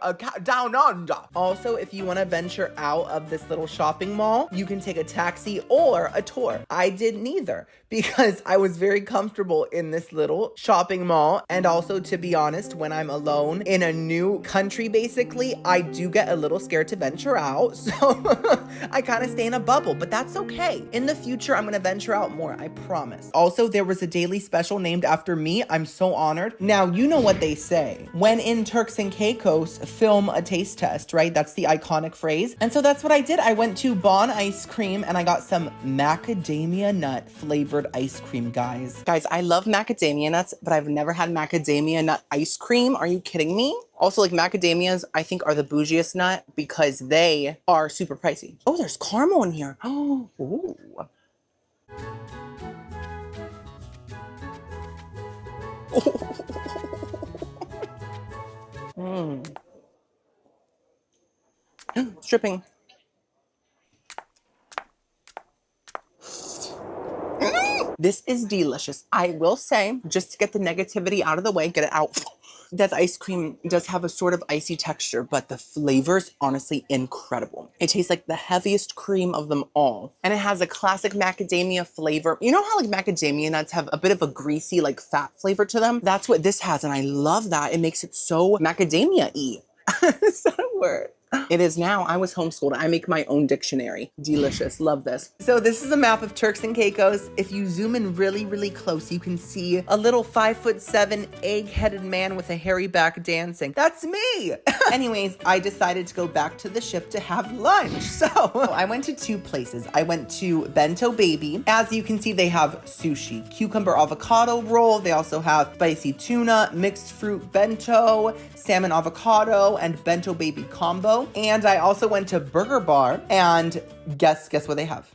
S1: down under. Also, if you wanna venture out of this little shopping mall, you can take a taxi or a tour. I did neither, because I was very comfortable in this little shopping mall. And also, to be honest, when I'm alone in a new country, basically, I do get a little scared to venture out. So I kind of stay in a bubble, but that's okay. In the future, I'm going to venture out more, I promise. Also, there was a daily special named after me. I'm so honored. Now, you know what they say. When in Turks and Caicos, film a taste test, right? That's the iconic phrase. And so that's what I did. I went to Bon Ice Cream and I got some macadamia nut flavored ice cream, guys. Guys, I love macadamia nuts, but I've never had macadamia nut ice cream. Are you kidding me? Also, like, macadamias, I think, are the bougiest nut because they are super pricey. Oh, there's caramel in here. Oh, ooh. It's dripping. This is delicious. I will say, just to get the negativity out of the way, get it out, that the ice cream does have a sort of icy texture, but the flavor's honestly incredible. It tastes like the heaviest cream of them all. And it has a classic macadamia flavor. You know how like macadamia nuts have a bit of a greasy, like fat flavor to them? That's what this has, and I love that. It makes it so macadamia-y. Is that a word? It is now. I was homeschooled. I make my own dictionary. Delicious. Love this. So this is a map of Turks and Caicos. If you zoom in really, really close, you can see a little 5'7" egg-headed man with a hairy back dancing. That's me. Anyways, I decided to go back to the ship to have lunch. So I went to two places. I went to Bento Baby. As you can see, they have sushi, cucumber avocado roll. They also have spicy tuna, mixed fruit bento, salmon avocado, and Bento Baby combo. And I also went to Burger Bar, and guess what they have?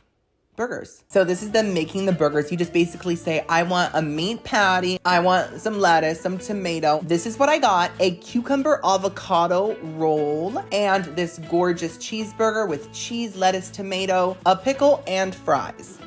S1: Burgers. So this is them making the burgers. You just basically say, I want a meat patty, I want some lettuce, some tomato. This is what I got: a cucumber avocado roll and this gorgeous cheeseburger with cheese, lettuce, tomato, a pickle, and fries.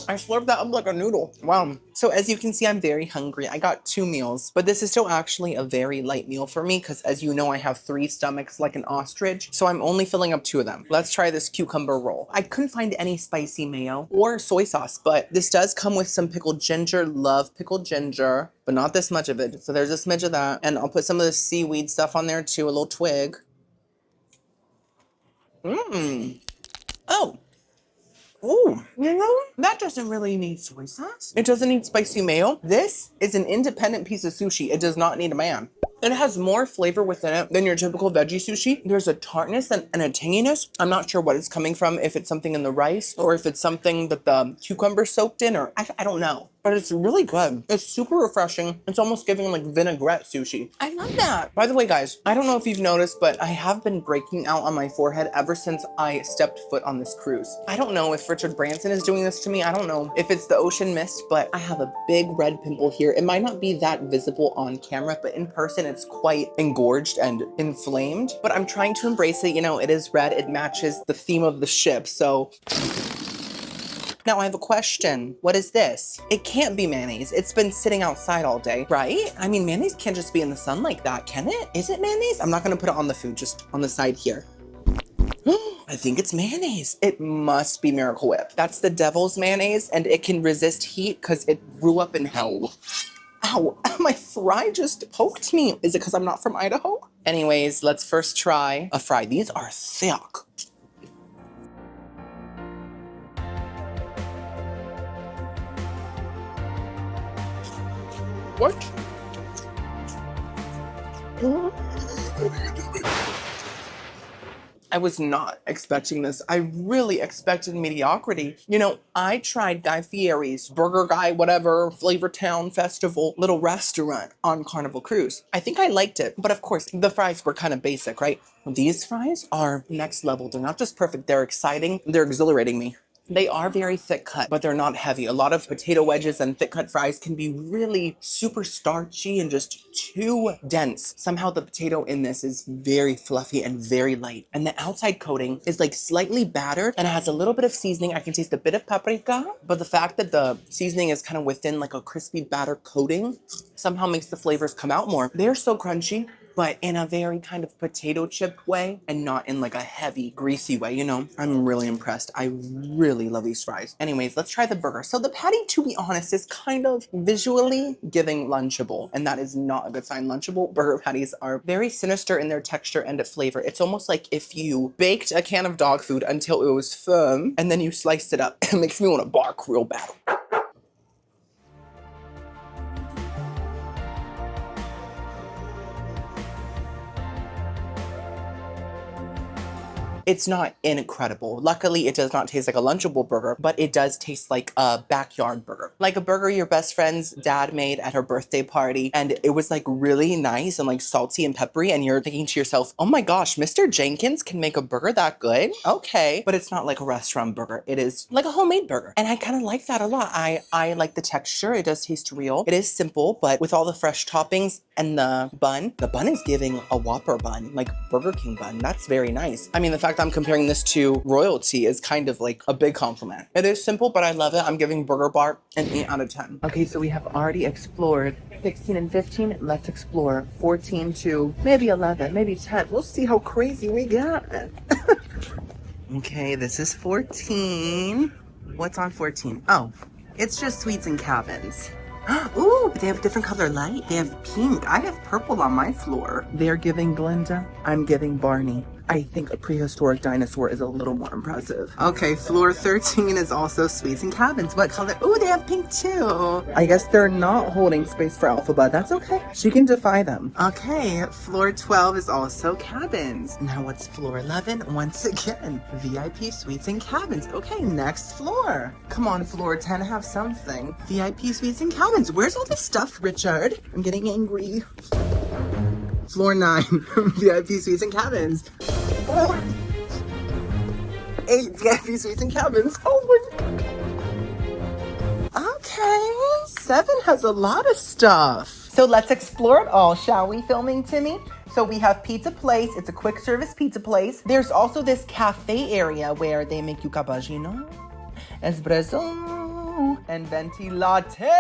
S1: I slurped that up like a noodle. Wow. So as you can see, I'm very hungry. I got 2 meals, but this is still actually a very light meal for me because, as you know, I have 3 stomachs like an ostrich. So I'm only filling up 2 of them. Let's try this cucumber roll. I couldn't find any spicy mayo or soy sauce, but this does come with some pickled ginger. Love pickled ginger, but not this much of it. So there's a smidge of that. And I'll put some of the seaweed stuff on there too, a little twig. Oh. Oh, you know, that doesn't really need soy sauce. It doesn't need spicy mayo. This is an independent piece of sushi. It does not need a man. It has more flavor within it than your typical veggie sushi. There's a tartness and a tanginess. I'm not sure what it's coming from, if it's something in the rice or if it's something that the cucumber soaked in, or I don't know. But it's really good. It's super refreshing. It's almost giving like vinaigrette sushi. I love that. By the way, guys, I don't know if you've noticed, but I have been breaking out on my forehead ever since I stepped foot on this cruise. I don't know if Richard Branson is doing this to me. I don't know if it's the ocean mist, but I have a big red pimple here. It might not be that visible on camera, but in person, it's quite engorged and inflamed. But I'm trying to embrace it. You know, it is red. It matches the theme of the ship. So now I have a question. What is this? It can't be mayonnaise. It's been sitting outside all day, right? I mean, mayonnaise can't just be in the sun like that, can it? Is it mayonnaise? I'm not gonna put it on the food, just on the side here. I think it's mayonnaise. It must be Miracle Whip. That's the devil's mayonnaise, and it can resist heat because it grew up in hell. Ow, my fry just poked me. Is it because I'm not from Idaho? Anyways, let's first try a fry. These are thick. What? I was not expecting this. I really expected mediocrity. You know, I tried Guy Fieri's Burger Guy, whatever, Flavor Town Festival, little restaurant on Carnival Cruise. I think I liked it, but of course, the fries were kind of basic, right? These fries are next level. They're not just perfect, they're exciting, they're exhilarating me. They are very thick cut, but they're not heavy. A lot of potato wedges and thick cut fries can be really super starchy and just too dense. Somehow the potato in this is very fluffy and very light. And the outside coating is like slightly battered and it has a little bit of seasoning. I can taste a bit of paprika, but the fact that the seasoning is kind of within like a crispy batter coating somehow makes the flavors come out more. They're so crunchy, but in a very kind of potato chip way and not in like a heavy, greasy way, you know? I'm really impressed. I really love these fries. Anyways, let's try the burger. So the patty, to be honest, is kind of visually giving Lunchable, and that is not a good sign. Lunchable burger patties are very sinister in their texture and flavor. It's almost like if you baked a can of dog food until it was firm and then you sliced it up. It makes me want to bark real bad. It's not incredible. Luckily, it does not taste like a Lunchable burger, but it does taste like a backyard burger. Like a burger your best friend's dad made at her birthday party, and it was like really nice and like salty and peppery, and you're thinking to yourself, oh my gosh, Mr. Jenkins can make a burger that good? Okay. But it's not like a restaurant burger. It is like a homemade burger. And I kind of like that a lot. I like the texture. It does taste real. It is simple, but with all the fresh toppings and the bun is giving a Whopper bun, like Burger King bun. That's very nice. I mean, the fact I'm comparing this to royalty is kind of like a big compliment. It is simple, but I love it. I'm giving Burger Bar an 8 out of 10. Okay, so we have already explored 16 and 15. Let's explore 14 to maybe 11, maybe 10. We'll see how crazy we get. Okay, this is 14. What's on 14? Oh, it's just sweets and cabins. Ooh, they have different color light. They have pink. I have purple on my floor. They're giving Glinda. I'm giving Barney. I think a prehistoric dinosaur is a little more impressive. Okay, floor 13 is also sweets and cabins. What color? Ooh, they have pink too. I guess they're not holding space for Alphaba. That's okay. She can defy them. Okay, floor 12 is also cabins. Now what's floor 11? Once again, VIP suites and cabins. Okay, next floor. Come on, floor 10, have something. VIP suites and cabins. Where's all this stuff, Richard? I'm getting angry. Floor 9, VIP suites and cabins. 8 VIP suites and cabins. Oh my. Okay, 7 has a lot of stuff. So let's explore it all, shall we, filming Timmy? So we have Pizza Place. It's a quick service pizza place. There's also this cafe area where they make you cappuccino, espresso, and venti latte.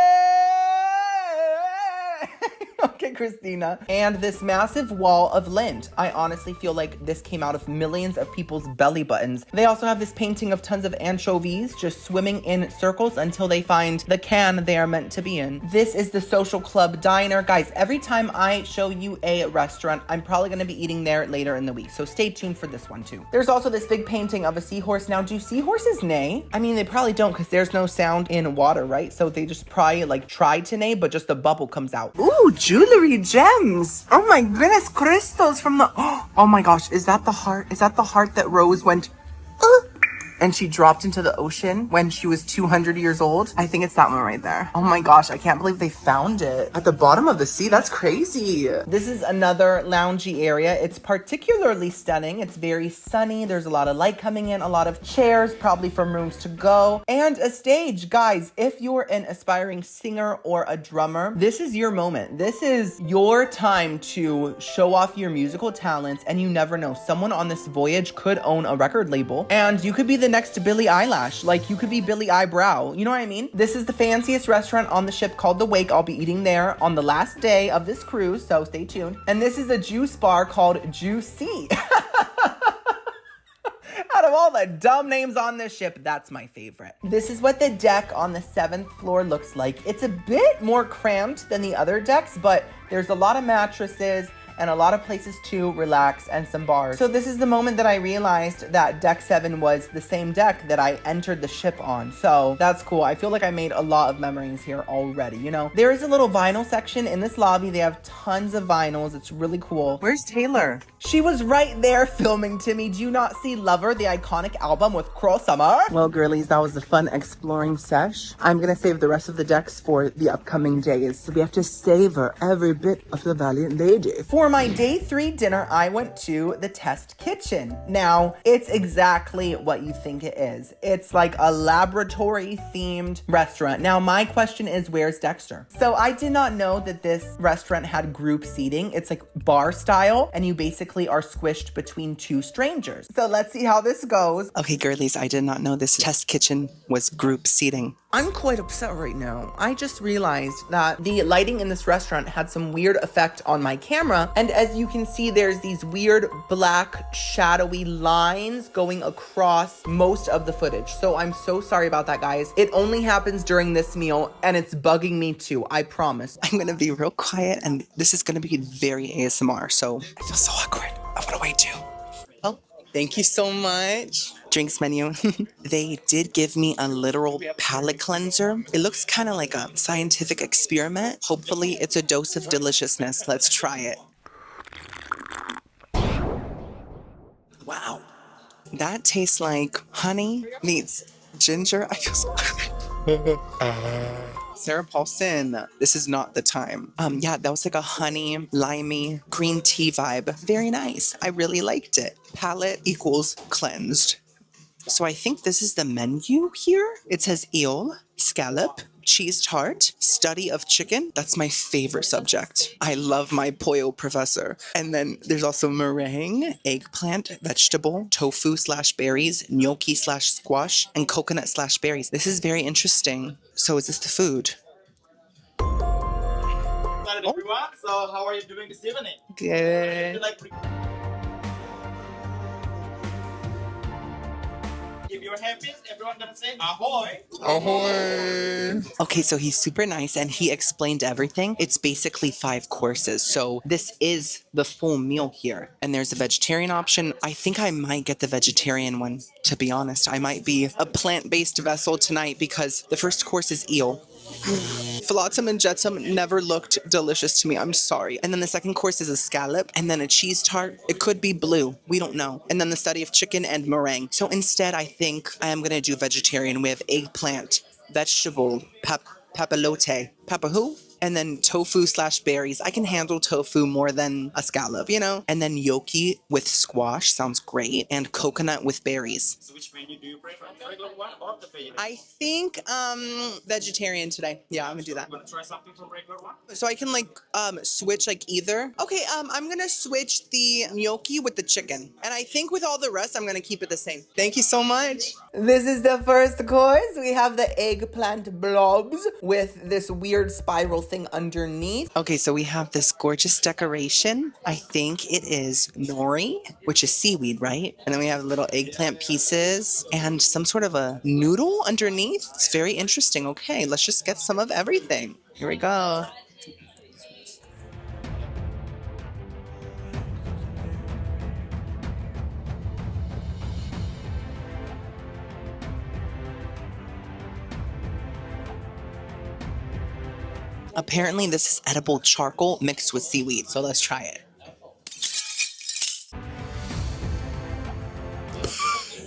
S1: Okay, Christina. And this massive wall of lint. I honestly feel like this came out of millions of people's belly buttons. They also have this painting of tons of anchovies just swimming in circles until they find the can they are meant to be in. This is the Social Club Diner. Guys, every time I show you a restaurant, I'm probably gonna be eating there later in the week. So stay tuned for this one too. There's also this big painting of a seahorse. Now, do seahorses neigh? I mean, they probably don't because there's no sound in water, right? So they just probably like try to neigh, but just the bubble comes out. Ooh, jewelry gems. Oh my goodness, crystals from the, oh my gosh, is that the heart? Is that the heart that Rose went, and she dropped into the ocean when she was 200 years old? I think it's that one right there. Oh my gosh, I can't believe they found it at the bottom of the sea. That's crazy. This is another loungy area. It's particularly stunning. It's very sunny. There's a lot of light coming in, a lot of chairs, probably from rooms to go, and a stage. Guys, if you're an aspiring singer or a drummer, this is your moment. This is your time to show off your musical talents, and you never know. Someone on this voyage could own a record label, and you could be the next Billie Eyelash. Like, you could be Billie Eyebrow. You know what I mean? This is the fanciest restaurant on the ship called The Wake. I'll be eating there on the last day of this cruise, so stay tuned. And this is a juice bar called Juicy. Out of all the dumb names on this ship, that's my favorite. This is what the deck on the 7th floor looks like. It's a bit more cramped than the other decks, but there's a lot of mattresses and a lot of places to relax and some bars. So this is the moment that I realized that deck 7 was the same deck that I entered the ship on. So that's cool. I feel like I made a lot of memories here already, you know? There is a little vinyl section in this lobby. They have tons of vinyls. It's really cool. Where's Taylor? She was right there filming, Timmy. Do you not see Lover, the iconic album with Cruel Summer? Well, girlies, that was a fun exploring sesh. I'm gonna save the rest of the decks for the upcoming days. So we have to savor every bit of the Valiant Lady. For my day 3 dinner, I went to the Test Kitchen. Now, it's exactly what you think it is. It's like a laboratory themed restaurant. Now, my question is, where's Dexter? So I did not know that this restaurant had group seating. It's like bar style, and you basically are squished between 2 strangers. So let's see how this goes. Okay, girlies, I did not know this Test Kitchen was group seating. I'm quite upset right now. I just realized that the lighting in this restaurant had some weird effect on my camera. And as you can see, there's these weird black shadowy lines going across most of the footage. So I'm so sorry about that, guys. It only happens during this meal and it's bugging me too, I promise. I'm gonna be real quiet and this is gonna be very ASMR. So I feel so awkward. What do I do? Oh, thank you so much. Drinks menu. They did give me a literal palate cleanser. It looks kind of like a scientific experiment. Hopefully it's a dose of deliciousness. Let's try it. Wow. That tastes like honey meets ginger. I feel so Sarah Paulson, this is not the time. Yeah, that was like a honey, limey, green tea vibe. Very nice. I really liked it. Palate equals cleansed. So I think this is the menu here. It says eel, scallop, cheese tart, study of chicken. That's my favorite subject. I love my pollo professor. And then there's also meringue, eggplant, vegetable, tofu / berries, gnocchi / squash, and coconut / berries. This is very interesting. So is this the food?
S8: Hello everyone. So how are you doing this evening?
S1: Good.
S8: If you're happy, everyone gonna say ahoy.
S3: Ahoy!
S1: Okay, so he's super nice and he explained everything. It's basically 5 courses. So this is the full meal here. And there's a vegetarian option. I think I might get the vegetarian one, to be honest. I might be a plant-based vessel tonight because the first course is eel. Flotsam and jetsam never looked delicious to me. I'm sorry. And then the second course is a scallop and then a cheese tart. It could be blue. We don't know. And then the study of chicken and meringue. So instead, I think I am going to do vegetarian. We have eggplant, vegetable, papalote. Papa who? And then tofu / berries. I can handle tofu more than a scallop, you know? And then gnocchi with squash. Sounds great. And coconut with berries.
S8: So which menu do you prefer? The regular one or the vegetarian?
S1: I think vegetarian today. Yeah, I'm gonna do that.
S8: Wanna try something from regular one?
S1: So I can like switch like either. Okay, I'm gonna switch the gnocchi with the chicken. And I think with all the rest, I'm gonna keep it the same. Thank you so much. This is the first course. We have the eggplant blobs with this weird spiral thing underneath. Okay, so we have this gorgeous decoration. I think it is nori, which is seaweed, right? And then we have little eggplant pieces and some sort of a noodle underneath. It's very interesting. Okay, let's just get some of everything. Here we go. Apparently this is edible charcoal mixed with seaweed, so let's try it.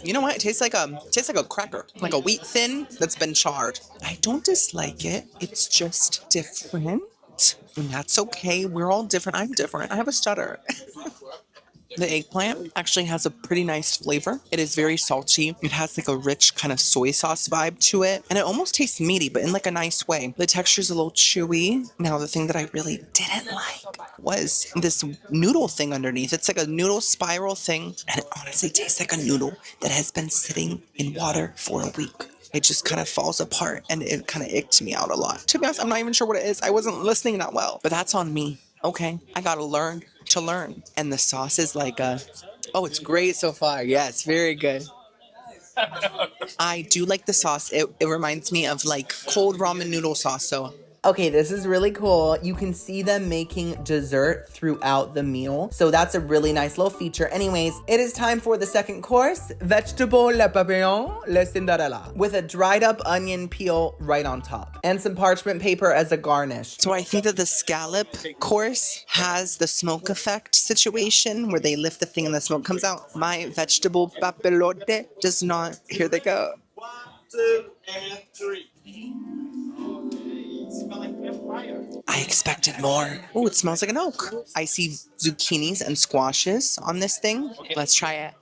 S1: You know what? It tastes like a cracker, like a wheat thin that's been charred. I don't dislike it. It's just different, and that's okay. We're all different. I'm different. I have a stutter. The eggplant actually has a pretty nice flavor. It is very salty. It has like a rich kind of soy sauce vibe to it. And it almost tastes meaty, but in like a nice way. The texture's a little chewy. Now, the thing that I really didn't like was this noodle thing underneath. It's like a noodle spiral thing. And it honestly tastes like a noodle that has been sitting in water for a week. It just kind of falls apart and it kind of icked me out a lot. To be honest, I'm not even sure what it is. I wasn't listening that well, but that's on me. Okay, I gotta learn to learn. And the sauce is like oh, it's great so far. Yes, very good. I do like the sauce. It reminds me of like cold ramen noodle sauce. So Okay, this is really cool. You can see them making dessert throughout the meal. So that's a really nice little feature. Anyways, it is time for the second course, vegetable le papillon le Cinderella, with a dried up onion peel right on top and some parchment paper as a garnish. So I think that the scallop course has the smoke effect situation where they lift the thing and the smoke comes out. My vegetable papilote does not. Here they go.
S8: 1, 2, and 3. Smell like campfire.
S1: I expected more. Oh, it smells like an oak. I see zucchinis and squashes on this thing. Let's try it.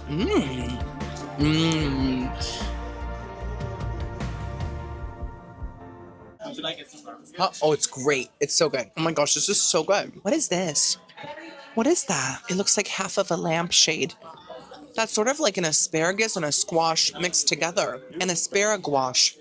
S1: Mmm. Mmm.
S8: Would you like it?
S1: Oh, it's great. It's so good. Oh my gosh, this is so good. What is this? What is that? It looks like half of a lampshade. That's sort of like an asparagus and a squash mixed together. An asparaguash.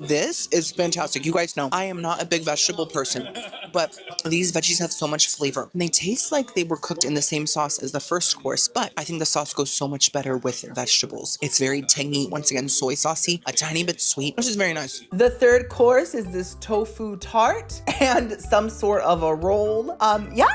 S1: This is fantastic. You guys know I am not a big vegetable person, but these veggies have so much flavor. And they taste like they were cooked in the same sauce as the first course, but I think the sauce goes so much better with vegetables. It's very tangy, once again, soy saucy, a tiny bit sweet, which is very nice. The third course is this tofu tart and some sort of a roll. Yeah,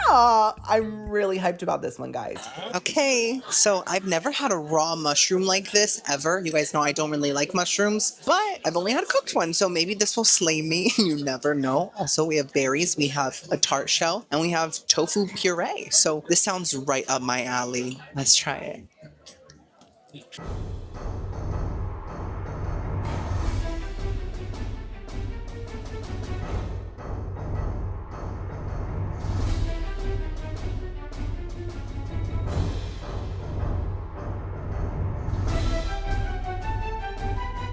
S1: I'm really hyped about this one, guys. Okay, so I've never had a raw mushroom like this ever. You guys know I don't really like mushrooms, but I've only had a cooked one, so maybe this will slay me. You never know. Also, we have berries, we have a tart shell, and we have tofu puree. So this sounds right up my alley. Let's try it.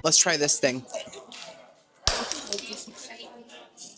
S1: Let's try this thing.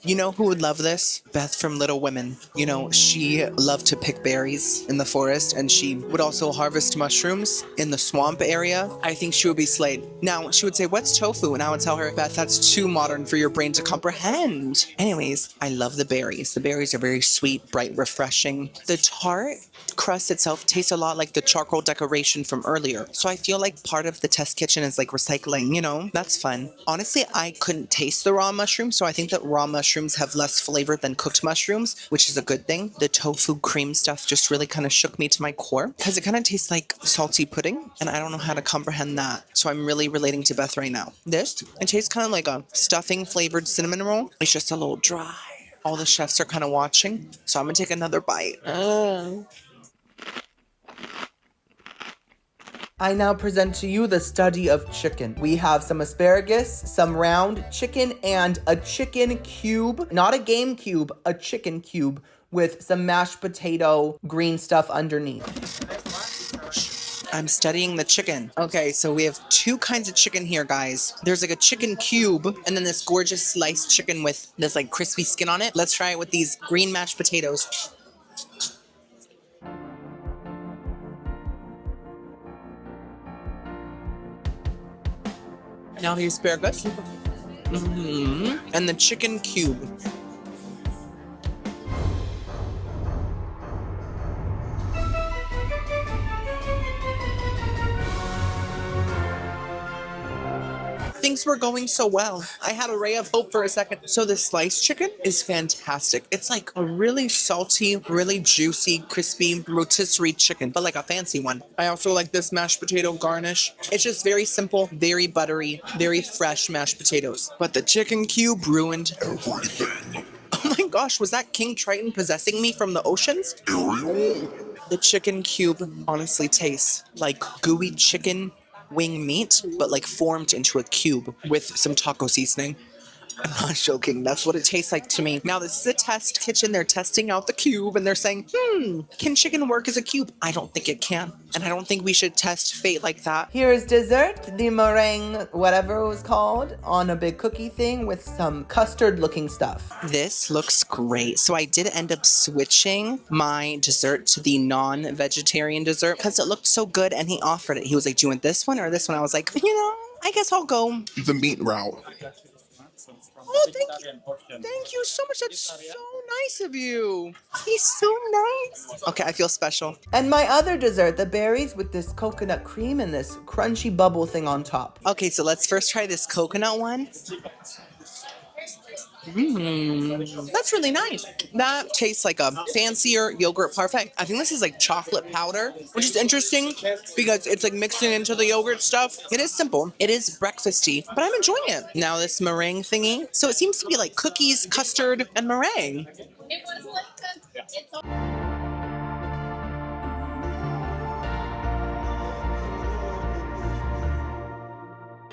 S1: You know who would love this? Beth from Little Women. You know, she loved to pick berries in the forest, and she would also harvest mushrooms in the swamp area. I think she would be slayed. Now, she would say, what's tofu? And I would tell her, Beth, that's too modern for your brain to comprehend. Anyways, I love the berries. The berries are very sweet, bright, refreshing. The tart crust itself tastes a lot like the charcoal decoration from earlier. So I feel like part of the test kitchen is like recycling, you know? That's fun. Honestly, I couldn't taste the raw mushrooms, so I think that raw mushrooms have less flavor than cooked mushrooms, which is a good thing. The tofu cream stuff just really kind of shook me to my core because it kind of tastes like salty pudding, and I don't know how to comprehend that. So I'm really relating to Beth right now. This, it tastes kind of like a stuffing flavored cinnamon roll. It's just a little dry. All the chefs are kind of watching, so I'm gonna take another bite. I now present to you the study of chicken. We have some asparagus, some round chicken, and a chicken cube. Not a game cube, a chicken cube with some mashed potato green stuff underneath. I'm studying the chicken. Okay, so we have two kinds of chicken here, guys. There's like a chicken cube, and then this gorgeous sliced chicken with this like crispy skin on it. Let's try it with these green mashed potatoes. Now the asparagus. And the chicken cube. Things were going so well. I had a ray of hope for a second. So the sliced chicken is fantastic. It's like a really salty, really juicy, crispy rotisserie chicken, but like a fancy one. I also like this mashed potato garnish. It's just very simple, very buttery, very fresh mashed potatoes. But the chicken cube ruined everything. Oh my gosh, was that King Triton possessing me from the oceans? The chicken cube honestly tastes like gooey chicken wing meat, but like formed into a cube with some taco seasoning. I'm not joking. That's what it tastes like to me. Now, this is a test kitchen. They're testing out the cube and they're saying, can chicken work as a cube? I don't think it can. And I don't think we should test fate like that. Here's dessert, the meringue, whatever it was called, on a big cookie thing with some custard looking stuff. This looks great. So I did end up switching my dessert to the non-vegetarian dessert because it looked so good and he offered it. He was like, do you want this one or this one? I was like, I guess I'll go
S3: The meat route.
S1: Oh, thank you so much. That's so nice of you. He's so nice. Okay, I feel special. And my other dessert, the berries with this coconut cream and this crunchy bubble thing on top. Okay, so let's first try this coconut one. That's really nice. That tastes like a fancier yogurt parfait. I think this is like chocolate powder, which is interesting because it's like mixing into the yogurt stuff. It is simple. It is breakfasty, but I'm enjoying it. Now this meringue thingy. So it seems to be like cookies, custard, and meringue.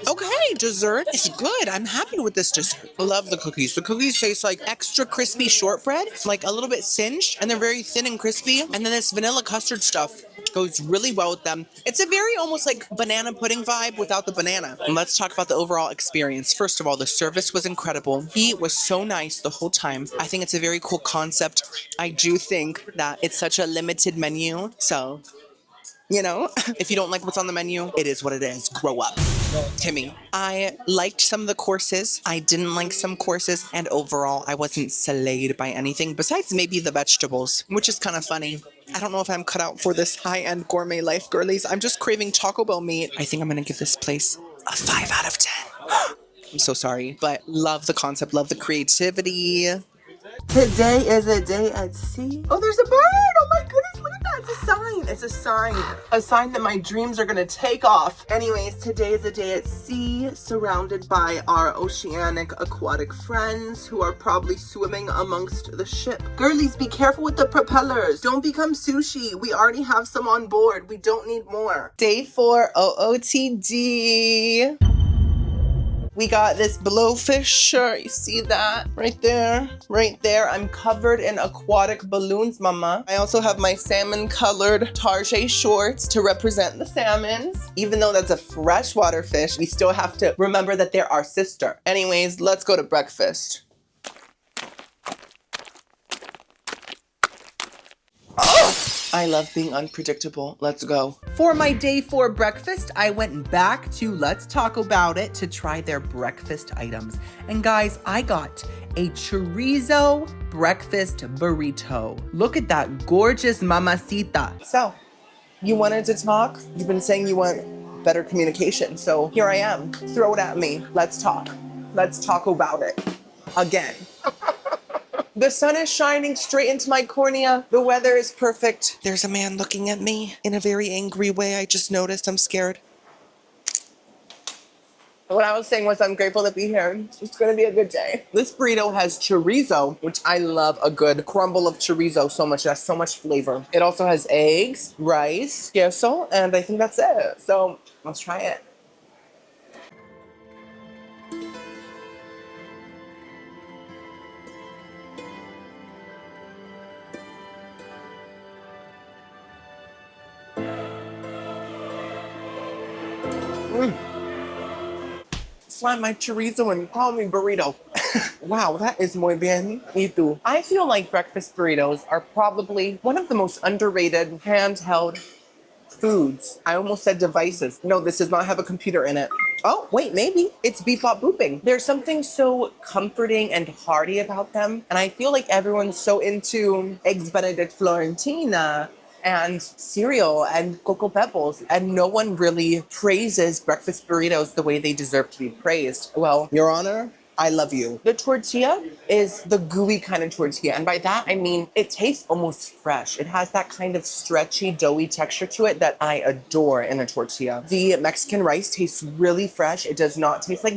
S1: Okay, dessert is good. I'm happy with this dessert. I love the cookies. The cookies taste like extra crispy shortbread, like a little bit singed, and they're very thin and crispy. And then this vanilla custard stuff goes really well with them. It's a very almost like banana pudding vibe without the banana. And let's talk about the overall experience. First of all, the service was incredible. He was so nice the whole time. I think it's a very cool concept. I do think that it's such a limited menu. So, you know, if you don't like what's on the menu, it is what it is. Grow up. Timmy. I liked some of the courses. I didn't like some courses. And overall, I wasn't slayed by anything besides maybe the vegetables, which is kind of funny. I don't know if I'm cut out for this high-end gourmet life, girlies. I'm just craving Taco Bell meat. I think I'm going to give this place a 5 out of 10. I'm so sorry, but love the concept, love the creativity. Today is a day at sea. Oh, there's a bird. Oh my goodness, look at that. It's a sign. It's a sign. A sign that my dreams are gonna take off. Anyways, today is a day at sea, surrounded by our oceanic aquatic friends who are probably swimming amongst the ship. Girlies, be careful with the propellers. Don't become sushi. We already have some on board. We don't need more. Day 4 OOTD. We got this blowfish shirt. You see that? Right there. Right there. I'm covered in aquatic balloons, mama. I also have my salmon colored Tarjay shorts to represent the salmons. Even though that's a freshwater fish, we still have to remember that they're our sister. Anyways, let's go to breakfast. I love being unpredictable. Let's go. For my day 4 breakfast, I went back to Let's Talk About It to try their breakfast items. And guys, I got a chorizo breakfast burrito. Look at that gorgeous mamacita. So, you wanted to talk? You've been saying you want better communication. So here I am. Throw it at me. Let's talk. Let's talk about it. Again. The sun is shining straight into my cornea. The weather is perfect. There's a man looking at me in a very angry way. I just noticed. I'm scared. What I was saying was I'm grateful to be here. It's going to be a good day. This burrito has chorizo, which I love a good crumble of chorizo so much. That's so much flavor. It also has eggs, rice, queso, and I think that's it. So let's try it. Slap my chorizo and call me burrito. Wow, that is muy bien. Y tú? I feel like breakfast burritos are probably one of the most underrated handheld foods. I almost said devices. No, this does not have a computer in it. Oh, wait, maybe. It's beep bop booping. There's something so comforting and hearty about them. And I feel like everyone's so into Eggs Benedict Florentina and cereal and Cocoa Pebbles, and no one really praises breakfast burritos the way they deserve to be praised. Well, Your Honor, I love you. The tortilla is the gooey kind of tortilla, and by that I mean it tastes almost fresh. It has that kind of stretchy, doughy texture to it that I adore in a tortilla. The Mexican rice tastes really fresh. It does not taste like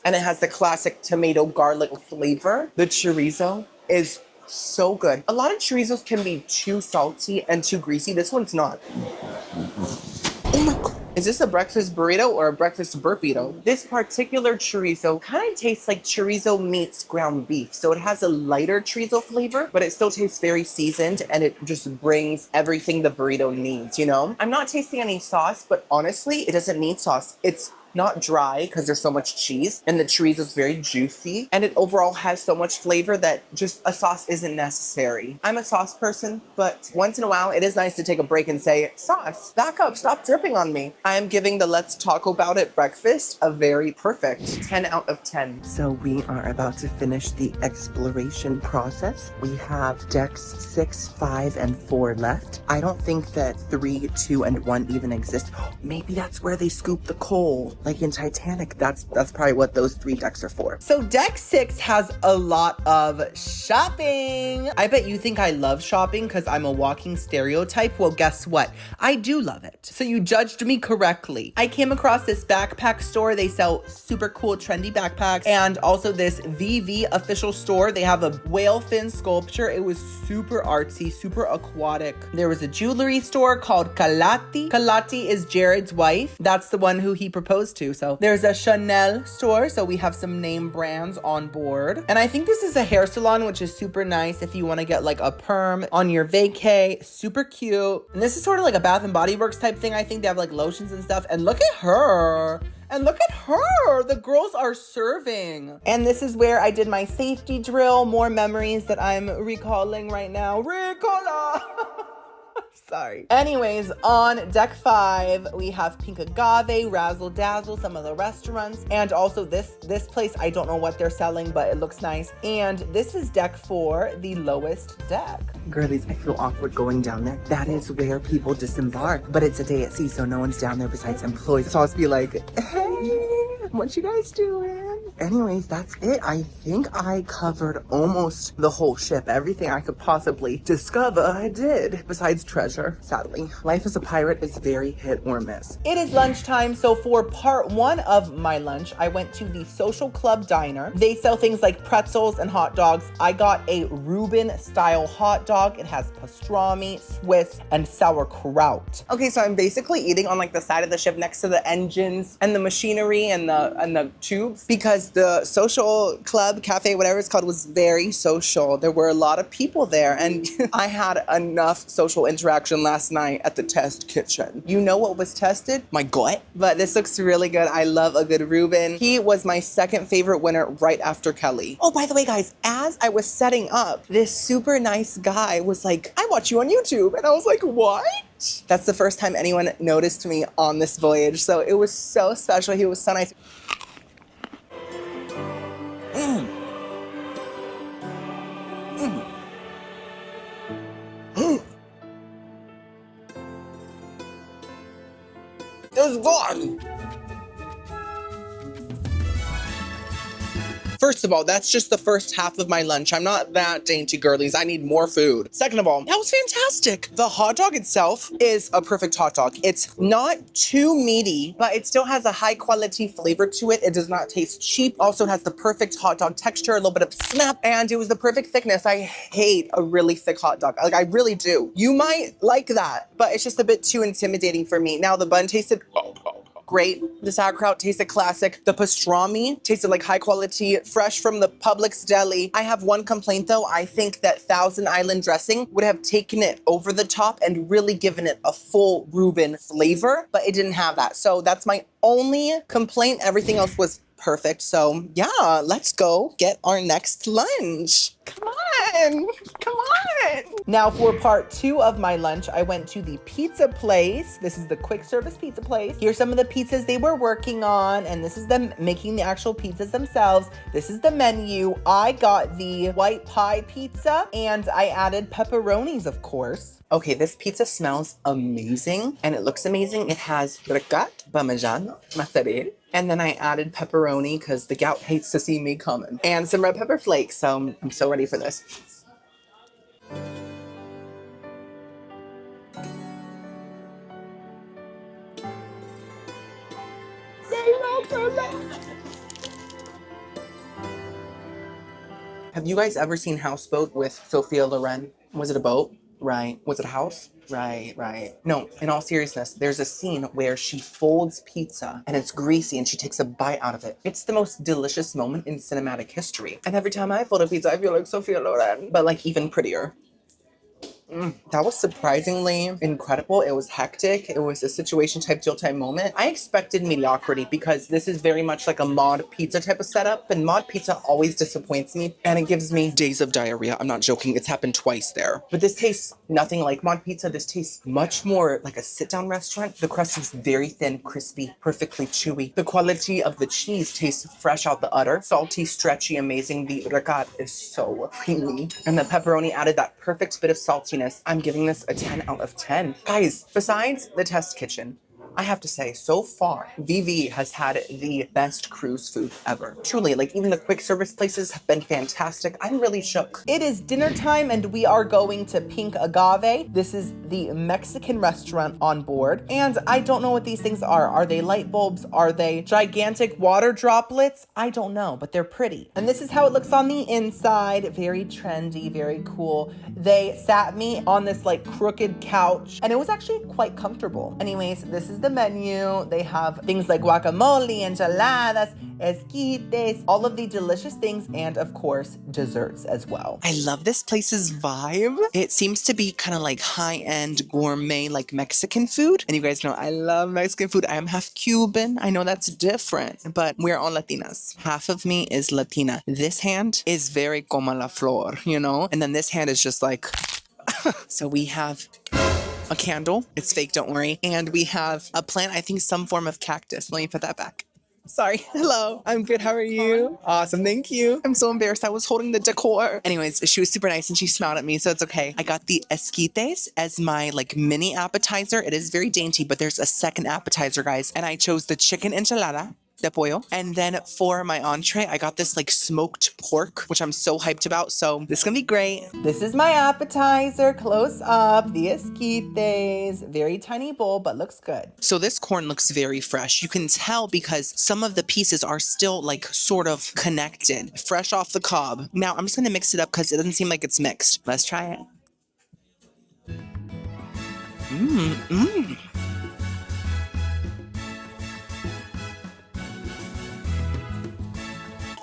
S1: and it has the classic tomato garlic flavor. The chorizo is so good. A lot of chorizos can be too salty and too greasy. This one's not. Oh my God. Is this a breakfast burrito or a breakfast burrito? This particular chorizo kind of tastes like chorizo meets ground beef. So it has a lighter chorizo flavor, but it still tastes very seasoned and it just brings everything the burrito needs, you know? I'm not tasting any sauce, but honestly, it doesn't need sauce. It's not dry because there's so much cheese, and the chorizo is very juicy, and it overall has so much flavor that just a sauce isn't necessary. I'm a sauce person, but once in a while it is nice to take a break and say, sauce, back up, stop dripping on me. I am giving the Let's Talk About It breakfast a very perfect 10 out of 10. So we are about to finish the exploration process. We have decks 6, 5, and 4 left. I don't think that 3, 2, and 1 even exist. Maybe that's where they scoop the coal, like in Titanic. That's probably what those 3 decks are for. So deck 6 has a lot of shopping. I bet you think I love shopping because I'm a walking stereotype. Well, guess what? I do love it. So you judged me correctly. I came across this backpack store. They sell super cool, trendy backpacks, and also this VV official store. They have a whale fin sculpture. It was super artsy, super aquatic. There was a jewelry store called Kalati. Kalati is Jared's wife. That's the one who he proposed to. So there's a Chanel store. So we have some name brands on board. And I think this is a hair salon, which is super nice if you want to get like a perm on your vacay. Super cute. And this is sort of like a Bath and Body Works type thing. I think they have like lotions and stuff. And look at her. And look at her, the girls are serving. And this is where I did my safety drill. More memories that I'm recalling right now. Ricola! Sorry. Anyways, on deck 5, we have Pink Agave, Razzle, Dazzle, some of the restaurants, and also this place, I don't know what they're selling, but it looks nice. And this is deck 4, the lowest deck. Girlies, I feel awkward going down there. That is where people disembark, but it's a day at sea, so no one's down there besides employees. So I'll just be like, hey, what you guys doing? Anyways, that's it. I think I covered almost the whole ship. Everything I could possibly discover, I did. Besides treasure, sadly. Life as a pirate is very hit or miss. It is lunchtime, so for part 1 of my lunch, I went to the Social Club Diner. They sell things like pretzels and hot dogs. I got a Reuben-style hot dog. It has pastrami, Swiss, and sauerkraut. Okay, so I'm basically eating on like the side of the ship next to the engines and the machinery and the tubes, because the Social Club Cafe, whatever it's called, was very social. There were a lot of people there, and I had enough social interaction last night at the test kitchen. You know what was tested? My gut. But this looks really good. I love a good Reuben. He was my second favorite winner right after Kelly. Oh, by the way, guys, as I was setting up, this super nice guy was like, I watch you on YouTube. And I was like, what? That's the first time anyone noticed me on this voyage. So it was so special. He was so nice. It's gone. First of all, that's just the first half of my lunch. I'm not that dainty, girlies. I need more food. Second of all, that was fantastic. The hot dog itself is a perfect hot dog. It's not too meaty, but it still has a high quality flavor to it. It does not taste cheap. Also has the perfect hot dog texture, a little bit of snap, and it was the perfect thickness. I hate a really thick hot dog. Like, I really do. You might like that, but it's just a bit too intimidating for me. Now, the bun tasted great. The sauerkraut tasted classic. The pastrami tasted like high quality, fresh from the Publix deli. I have one complaint though. I think that Thousand Island dressing would have taken it over the top and really given it a full Reuben flavor, but it didn't have that. So that's my only complaint. Everything else was perfect. So yeah, let's go get our next lunch. Come on, come on. Now for part 2 of my lunch, I went to the pizza place. This is the quick service pizza place. Here's some of the pizzas they were working on, and this is them making the actual pizzas themselves. This is the menu. I got the white pie pizza, and I added pepperonis, of course. Okay, this pizza smells amazing, and it looks amazing. It has ricotta, parmesan, mozzarella, and then I added pepperoni because the gout hates to see me coming, and some red pepper flakes. So I'm so ready for this. Have you guys ever seen Houseboat with Sophia Loren? Was it a boat? Right. Was it a house? Right. No, in all seriousness, there's a scene where she folds pizza and it's greasy and she takes a bite out of it. It's the most delicious moment in cinematic history. And every time I fold a pizza, I feel like Sophia Loren, but like even prettier. That was surprisingly incredible. It was hectic. It was a situation type deal type moment. I expected mediocrity because this is very much like a mod pizza type of setup, and mod pizza always disappoints me and it gives me days of diarrhea. I'm not joking. It's happened twice there. But this tastes nothing like mod pizza. This tastes much more like a sit-down restaurant. The crust is very thin, crispy, perfectly chewy. The quality of the cheese tastes fresh out the udder. Salty, stretchy, amazing. The ricotta is so creamy. And the pepperoni added that perfect bit of saltiness. I'm giving this a 10 out of 10. Guys, besides the test kitchen, I have to say, so far, VV has had the best cruise food ever. Truly, like even the quick service places have been fantastic. I'm really shook. It is dinner time and we are going to Pink Agave. This is the Mexican restaurant on board. And I don't know what these things are. Are they light bulbs? Are they gigantic water droplets? I don't know, but they're pretty. And this is how it looks on the inside. Very trendy, very cool. They sat me on this like crooked couch and it was actually quite comfortable. Anyways, this is the menu. They have things like guacamole, enchiladas, esquites, all of the delicious things, and of course, desserts as well. I love this place's vibe. It seems to be kind of like high-end gourmet, like Mexican food. And you guys know I love Mexican food. I am half Cuban. I know that's different, but we're all Latinas. Half of me is Latina. This hand is very como la flor, you know? And then this hand is just like, so we have a candle. It's fake, don't worry. And we have a plant, I think some form of cactus. Let me put that back. Sorry. Hello. I'm good. How are you? Awesome. Thank you. I'm so embarrassed. I was holding the decor. Anyways, she was super nice and she smiled at me, so it's okay. I got the esquites as my like mini appetizer. It is very dainty, but there's a second appetizer, guys. And I chose the chicken enchilada de pollo. And then for my entree, I got this like smoked pork, which I'm so hyped about. So this is gonna be great. This is my appetizer, close up, the esquites. Very tiny bowl, but looks good. So this corn looks very fresh. You can tell because some of the pieces are still like sort of connected, fresh off the cob. Now I'm just gonna mix it up because it doesn't seem like it's mixed. Let's try it.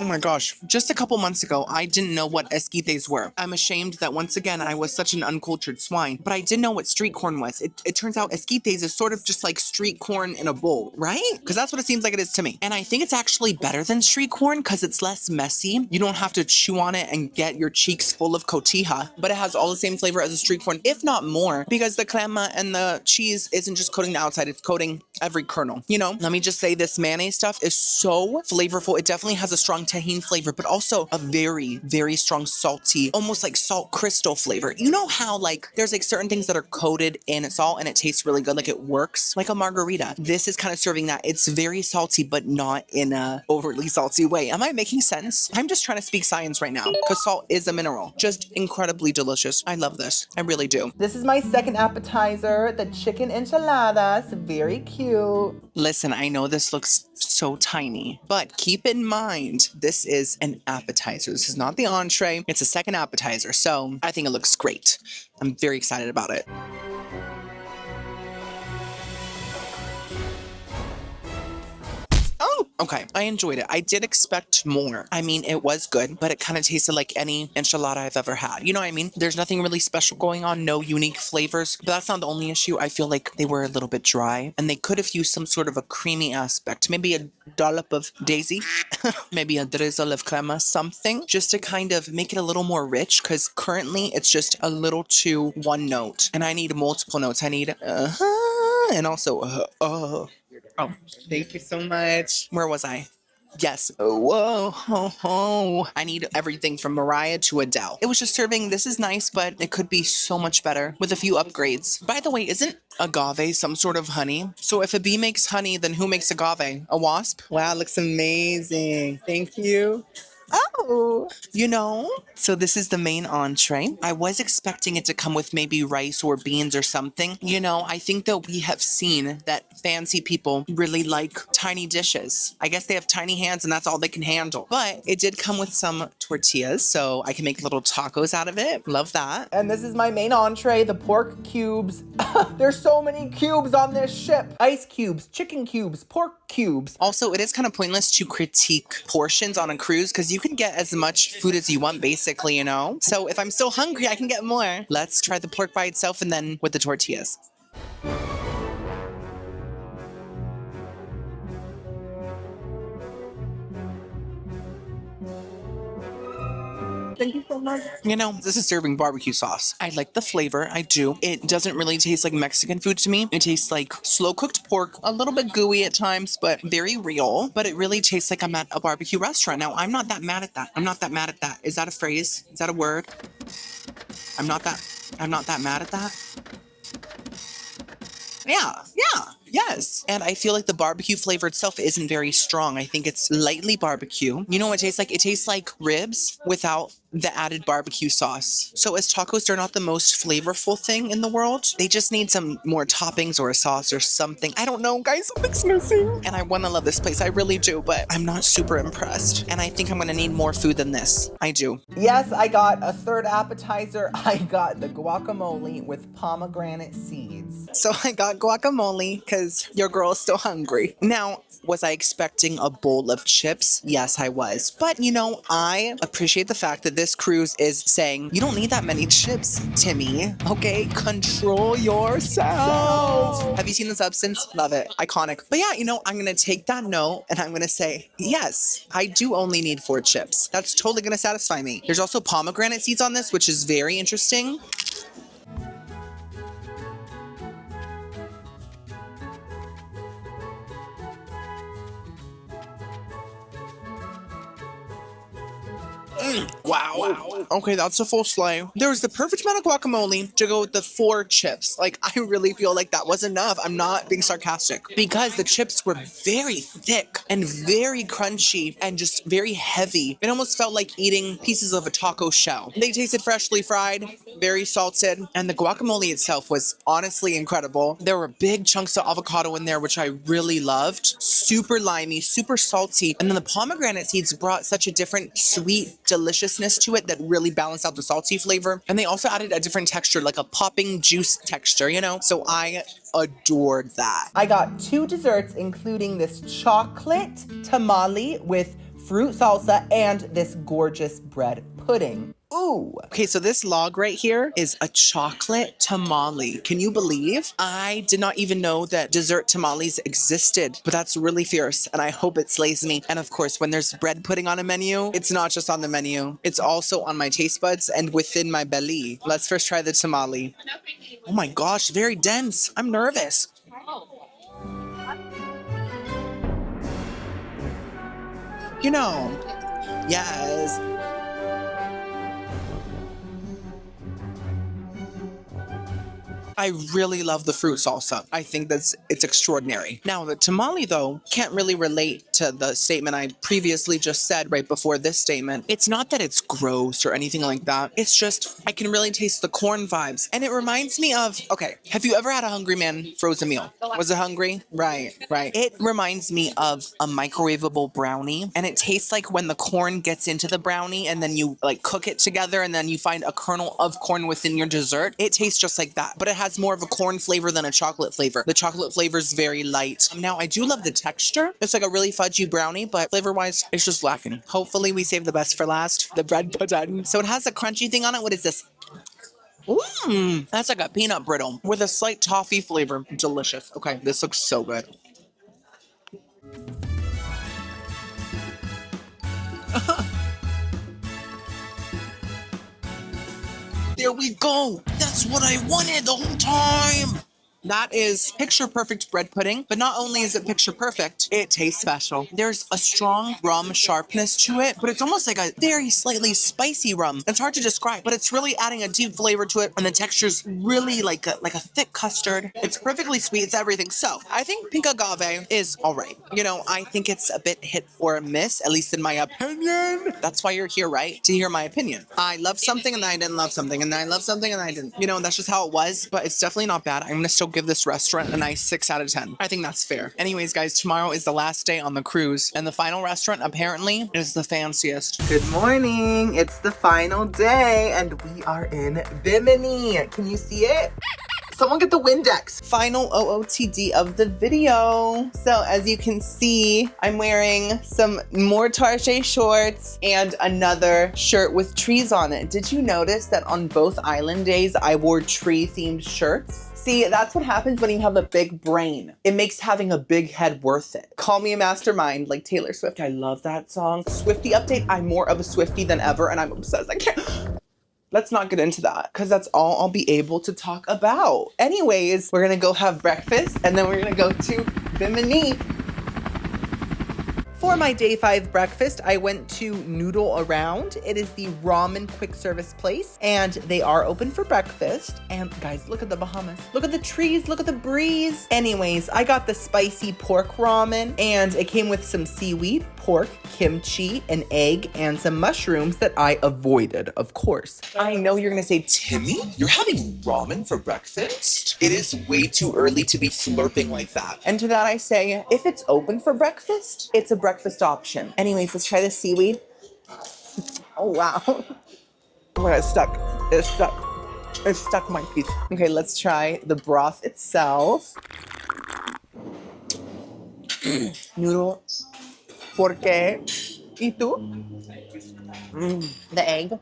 S1: Oh my gosh. Just a couple months ago, I didn't know what esquites were. I'm ashamed that once again, I was such an uncultured swine, but I didn't know what street corn was. It turns out esquites is sort of just like street corn in a bowl, right? Because that's what it seems like it is to me. And I think it's actually better than street corn because it's less messy. You don't have to chew on it and get your cheeks full of cotija, but it has all the same flavor as a street corn, if not more, because the crema and the cheese isn't just coating the outside, it's coating every kernel. You know, let me just say this mayonnaise stuff is so flavorful. It definitely has a strong tahini flavor, but also a very, very strong salty, almost like salt crystal flavor. You know how like there's like certain things that are coated in salt and it tastes really good, like it works like a margarita. This is kind of serving that. It's very salty, but not in a overly salty way. Am I making sense? I'm just trying to speak science right now because salt is a mineral. Just incredibly delicious. I love this. I really do. This is my second appetizer, the chicken enchiladas. Very cute. Listen, I know this looks so tiny, but keep in mind, this is an appetizer. This is not the entree. It's a second appetizer. So I think it looks great. I'm very excited about it. Oh, okay. I enjoyed it. I did expect more. I mean, it was good, but it kind of tasted like any enchilada I've ever had. You know what I mean? There's nothing really special going on, no unique flavors, but that's not the only issue. I feel like they were a little bit dry and they could have used some sort of a creamy aspect, maybe a dollop of daisy, maybe a drizzle of crema, something just to kind of make it a little more rich because currently it's just a little too one note and I need multiple notes. I need and also oh, thank you so much. Where was I? Yes. Whoa. Ho, ho. I need everything from Mariah to Adele. It was just serving. This is nice, but it could be so much better with a few upgrades. By the way, isn't agave some sort of honey? So if a bee makes honey, then who makes agave? A wasp? Wow, looks amazing. Thank you. Oh, you know, so this is the main entree. I was expecting it to come with maybe rice or beans or something. You know, I think that we have seen that fancy people really like tiny dishes. I guess they have tiny hands and that's all they can handle. But it did come with some tortillas, so I can make little tacos out of it. Love that. And this is my main entree, the pork cubes. There's so many cubes on this ship. Ice cubes, chicken cubes, pork cubes. Also, it is kind of pointless to critique portions on a cruise because you can get as much food as you want, basically, you know? So if I'm still hungry, I can get more. Let's try the pork by itself and then with the tortillas. Thank you so much. You know, this is serving barbecue sauce. I like the flavor. I do. It doesn't really taste like Mexican food to me. It tastes like slow cooked pork, a little bit gooey at times, but very real. But it really tastes like I'm at a barbecue restaurant. Now, I'm not that mad at that. I'm not that mad at that. Is that a phrase? Is that a word? I'm not that mad at that. Yeah. Yes. And I feel like the barbecue flavor itself isn't very strong. I think it's lightly barbecue. You know what it tastes like? It tastes like ribs without the added barbecue sauce. So as tacos, they're not the most flavorful thing in the world. They just need some more toppings or a sauce or something. I don't know, guys, something's missing. And I want to love this place. I really do, but I'm not super impressed. And I think I'm going to need more food than this. I do. Yes, I got a third appetizer. I got the guacamole with pomegranate seeds. So I got guacamole because your girl is still hungry. Now, was I expecting a bowl of chips? Yes, I was. But, you know, I appreciate the fact that this cruise is saying, you don't need that many chips, Timmy. Okay, control yourself. Have you seen The Substance? Love it. Iconic. But yeah, you know, I'm going to take that note and I'm going to say, yes, I do only need 4 chips. That's totally going to satisfy me. There's also pomegranate seeds on this, which is very interesting. Wow. Okay, that's a full sleigh. There was the perfect amount of guacamole to go with the 4 chips. Like, I really feel like that was enough. I'm not being sarcastic. Because the chips were very thick and very crunchy and just very heavy. It almost felt like eating pieces of a taco shell. They tasted freshly fried, very salted, and the guacamole itself was honestly incredible. There were big chunks of avocado in there, which I really loved. Super limey, super salty. And then the pomegranate seeds brought such a different sweet deliciousness to it that really balanced out the salty flavor. And they also added a different texture, like a popping juice texture, you know? So I adored that. I got 2 desserts, including this chocolate tamale with fruit salsa and this gorgeous bread pudding. Ooh. Okay, so this log right here is a chocolate tamale. Can you believe? I did not even know that dessert tamales existed, but that's really fierce, and I hope it slays me. And of course, when there's bread pudding on a menu, it's not just on the menu. It's also on my taste buds and within my belly. Let's first try the tamale. Oh my gosh, very dense. I'm nervous. You know, yes. I really love the fruit salsa. I think it's extraordinary. Now, the tamale, though, can't really relate to the statement I previously just said right before this statement. It's not that it's gross or anything like that. It's just, I can really taste the corn vibes. And it reminds me of, okay, have you ever had a Hungry Man frozen meal? Was it hungry? Right. It reminds me of a microwavable brownie. And it tastes like when the corn gets into the brownie and then you like cook it together and then you find a kernel of corn within your dessert. It tastes just like that, but it has more of a corn flavor than a chocolate flavor. The chocolate flavor is very light. Now, I do love the texture. It's like a really fudgy brownie, but flavor-wise, it's just lacking. Hopefully, we save the best for last, the bread pudding. So it has a crunchy thing on it. What is this? Ooh, that's like a peanut brittle with a slight toffee flavor. Delicious. Okay, this looks so good. There we go. That's what I wanted the whole time. That is picture perfect bread pudding, but not only is it picture perfect, it tastes special. There's a strong rum sharpness to it, but it's almost like a very slightly spicy rum. It's hard to describe, but it's really adding a deep flavor to it, and the texture's really like a thick custard. It's perfectly sweet. It's everything. So I think pink agave is all right. You know, I think it's a bit hit or miss, at least in my opinion. That's why you're here, right? To hear my opinion. I love something and I didn't love something, and I love something and I didn't. You know, that's just how it was, but it's definitely not bad. I'm gonna still give this restaurant a nice 6 out of 10. I think that's fair. Anyways, guys, tomorrow is the last day on the cruise, and the final restaurant apparently is the fanciest. Good morning. It's the final day, and we are in Bimini. Can you see it? Someone get the Windex. Final OOTD of the video. So as you can see, I'm wearing some more Tarjay shorts and another shirt with trees on it. Did you notice that on both island days, I wore tree-themed shirts? See, that's what happens when you have a big brain. It makes having a big head worth it. Call me a mastermind like Taylor Swift. I love that song. Swiftie update, I'm more of a Swiftie than ever and I'm obsessed. I can't. Let's not get into that because that's all I'll be able to talk about. Anyways, we're gonna go have breakfast and then we're gonna go to Bimini. For my day 5 breakfast, I went to Noodle Around. It is the ramen quick service place and they are open for breakfast. And guys, look at the Bahamas. Look at the trees, look at the breeze. Anyways, I got the spicy pork ramen and it came with some seaweed, pork, kimchi, an egg, and some mushrooms that I avoided, of course. I know you're gonna say, Timmy, you're having ramen for breakfast? It is way too early to be slurping like that. And to that I say, if it's open for breakfast, it's a breakfast option. Anyways, let's try the seaweed. Oh, wow. Oh my God, it's stuck. It's stuck. It's stuck in my teeth. Okay, let's try the broth itself. Noodle. ¿Por qué? ¿Y tú? The egg.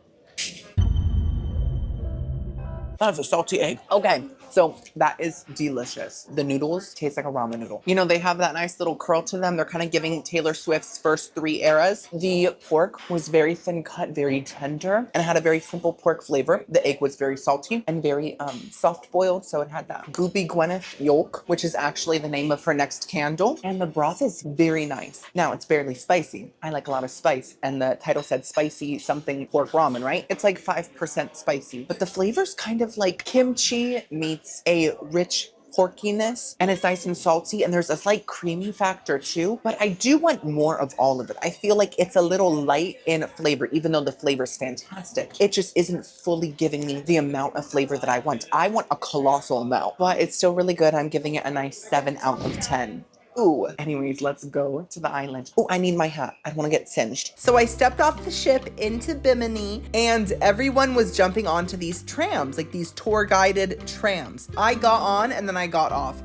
S1: That's a salty egg. Okay, so that is delicious. The noodles taste like a ramen noodle. You know, they have that nice little curl to them. They're kind of giving Taylor Swift's first 3 eras. The pork was very thin cut, very tender, and had a very simple pork flavor. The egg was very salty and very soft boiled, so it had that goopy Gwyneth yolk, which is actually the name of her next candle. And the broth is very nice. Now, it's barely spicy. I like a lot of spice, and the title said spicy something pork ramen, right? It's like 5% spicy, but the flavor's kind of like kimchi meets a rich porkiness, and it's nice and salty, and there's a slight creamy factor too, but I do want more of all of it. I feel like it's a little light in flavor, even though the flavor's fantastic. It just isn't fully giving me the amount of flavor that I want. I want a colossal amount, but it's still really good. I'm giving it a nice 7 out of 10. Ooh. Anyways, let's go to the island. Oh, I need my hat. I want to get singed. So I stepped off the ship into Bimini and everyone was jumping onto these trams, like these tour guided trams. I got on and then I got off.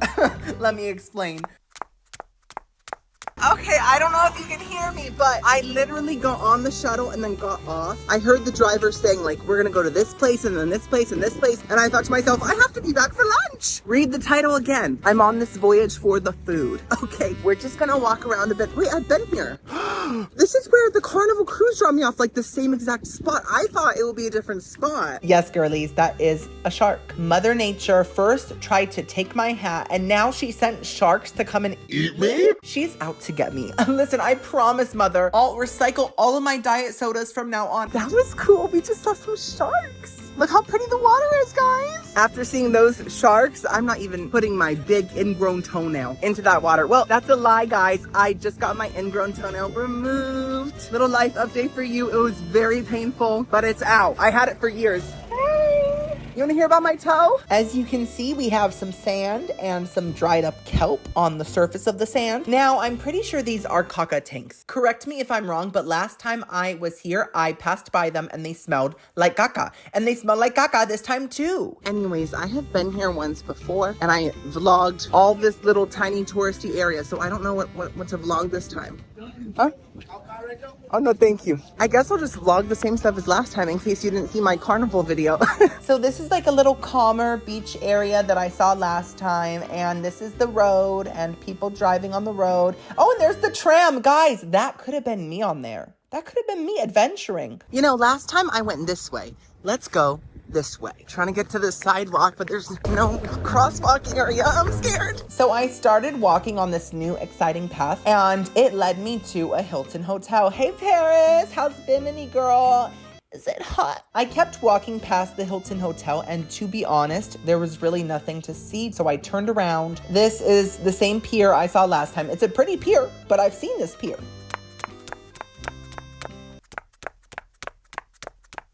S1: Let me explain. Okay, I don't know if you can hear me, but I literally got on the shuttle and then got off. I heard the driver saying like, we're gonna go to this place and then this place and this place. And I thought to myself, I have to be back for lunch. Read the title again. I'm on this voyage for the food. Okay, we're just gonna walk around a bit. Wait, I've been here. This is where the Carnival Cruise dropped me off, like the same exact spot. I thought it would be a different spot. Yes, girlies, that is a shark. Mother Nature first tried to take my hat and now she sent sharks to come and eat me? She's out to get me. Listen, I promise, Mother, I'll recycle all of my diet sodas from now on. That was cool. We just saw some sharks. Look how pretty the water is, guys. After seeing those sharks, I'm not even putting my big ingrown toenail into that water. Well, that's a lie, guys. I just got my ingrown toenail removed. Little life update for you. It was very painful, but it's out. I had it for years. You want to hear about my toe? As you can see, we have some sand and some dried up kelp on the surface of the sand. Now, I'm pretty sure these are caca tanks. Correct me if I'm wrong, but last time I was here, I passed by them and they smelled like caca. And they smell like caca this time too. Anyways, I have been here once before and I vlogged all this little tiny touristy area. So I don't know what to vlog this time. Huh? Oh, no, thank you. I guess I'll just vlog the same stuff as last time in case you didn't see my carnival video. So this is like a little calmer beach area that I saw last time. And this is the road and people driving on the road. Oh, and there's the tram. Guys, that could have been me on there. That could have been me adventuring. You know, last time I went this way. Let's go this way. Trying to get to the sidewalk, but there's no crosswalk area. I'm scared. So I started walking on this new exciting path and it led me to a Hilton hotel. Hey Paris, how's Bimini, girl? Is it hot? I kept walking past the Hilton hotel and to be honest, there was really nothing to see. So I turned around. This is the same pier I saw last time. It's a pretty pier, but I've seen this pier.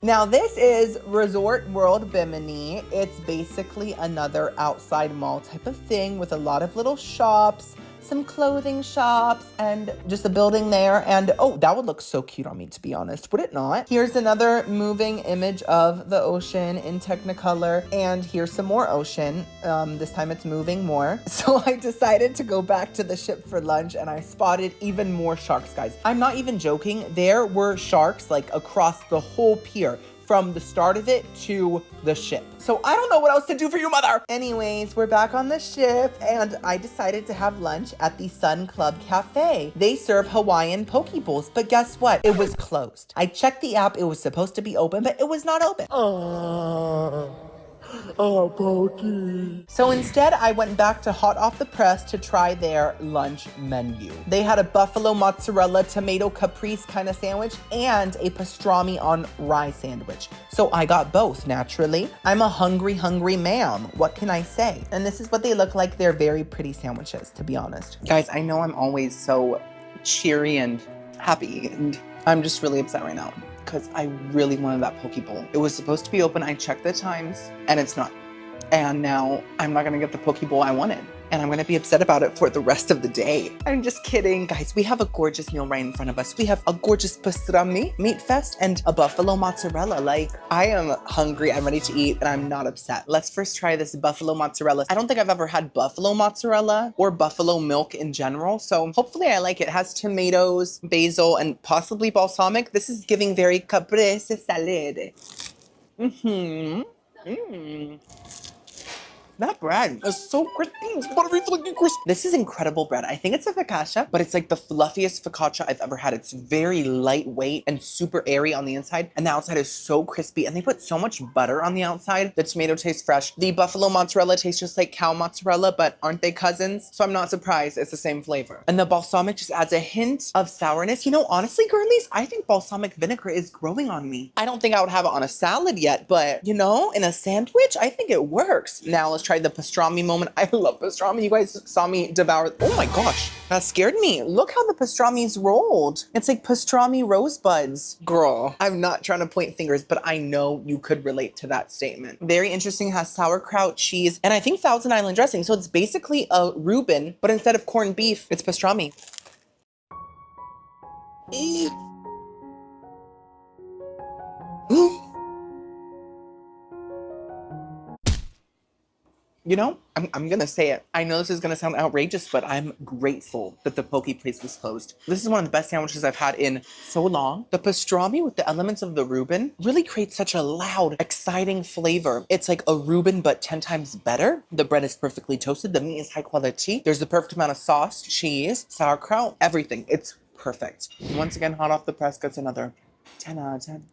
S1: Now this is Resort World Bimini. It's basically another outside mall type of thing with a lot of little shops, some clothing shops and just a building there. And oh, that would look so cute on me, to be honest. Would it not? Here's another moving image of the ocean in Technicolor. And here's some more ocean. This time it's moving more. So I decided to go back to the ship for lunch and I spotted even more sharks, guys. I'm not even joking. There were sharks like across the whole pier, from the start of it to the ship. So I don't know what else to do for you, mother. Anyways, we're back on the ship and I decided to have lunch at the Sun Club Cafe. They serve Hawaiian poke bowls, but guess what? It was closed. I checked the app. It was supposed to be open, but it was not open.
S3: Pokey.
S1: So instead, I went back to Hot Off the Press to try their lunch menu. They had a buffalo mozzarella tomato caprese kind of sandwich and a pastrami on rye sandwich. So I got both, naturally. I'm a hungry ma'am. What can I say? And this is what they look like. They're very pretty sandwiches, to be honest. Guys, I know I'm always so cheery and happy, and I'm just really upset right now, because I really wanted that poke bowl. It was supposed to be open. I checked the times and it's not. And now I'm not gonna get the poke bowl I wanted. And I'm gonna be upset about it for the rest of the day. I'm just kidding. Guys, we have a gorgeous meal right in front of us. We have a gorgeous pastrami, meat fest, and a buffalo mozzarella. Like, I am hungry, I'm ready to eat, and I'm not upset. Let's first try this buffalo mozzarella. I don't think I've ever had buffalo mozzarella or buffalo milk in general, so hopefully I like it. It has tomatoes, basil, and possibly balsamic. This is giving very caprese salad. That bread is so crispy. It's buttery, flaky, crisp. This is incredible bread. I think it's a focaccia, but it's like the fluffiest focaccia I've ever had. It's very lightweight and super airy on the inside, and the outside is so crispy. And they put so much butter on the outside. The tomato tastes fresh. The buffalo mozzarella tastes just like cow mozzarella, but aren't they cousins? So I'm not surprised it's the same flavor. And the balsamic just adds a hint of sourness. You know, honestly, girlies, I think balsamic vinegar is growing on me. I don't think I would have it on a salad yet, but you know, in a sandwich, I think it works. Now let's try the pastrami moment. I love pastrami. You guys saw me devour. Oh my gosh, that scared me. Look how the pastrami's rolled. It's like pastrami rosebuds. Girl, I'm not trying to point fingers, but I know you could relate to that statement. Very interesting. It has sauerkraut, cheese, and I think Thousand Island dressing. So it's basically a Reuben, but instead of corned beef, it's pastrami. You know, I'm gonna say it. I know this is gonna sound outrageous, but I'm grateful that the poke place was closed. This is one of the best sandwiches I've had in so long. The pastrami with the elements of the Reuben really creates such a loud, exciting flavor. It's like a Reuben, but 10 times better. The bread is perfectly toasted. The meat is high quality. There's the perfect amount of sauce, cheese, sauerkraut, everything. It's perfect. Once again, Hot Off the Press gets another 10 out of 10.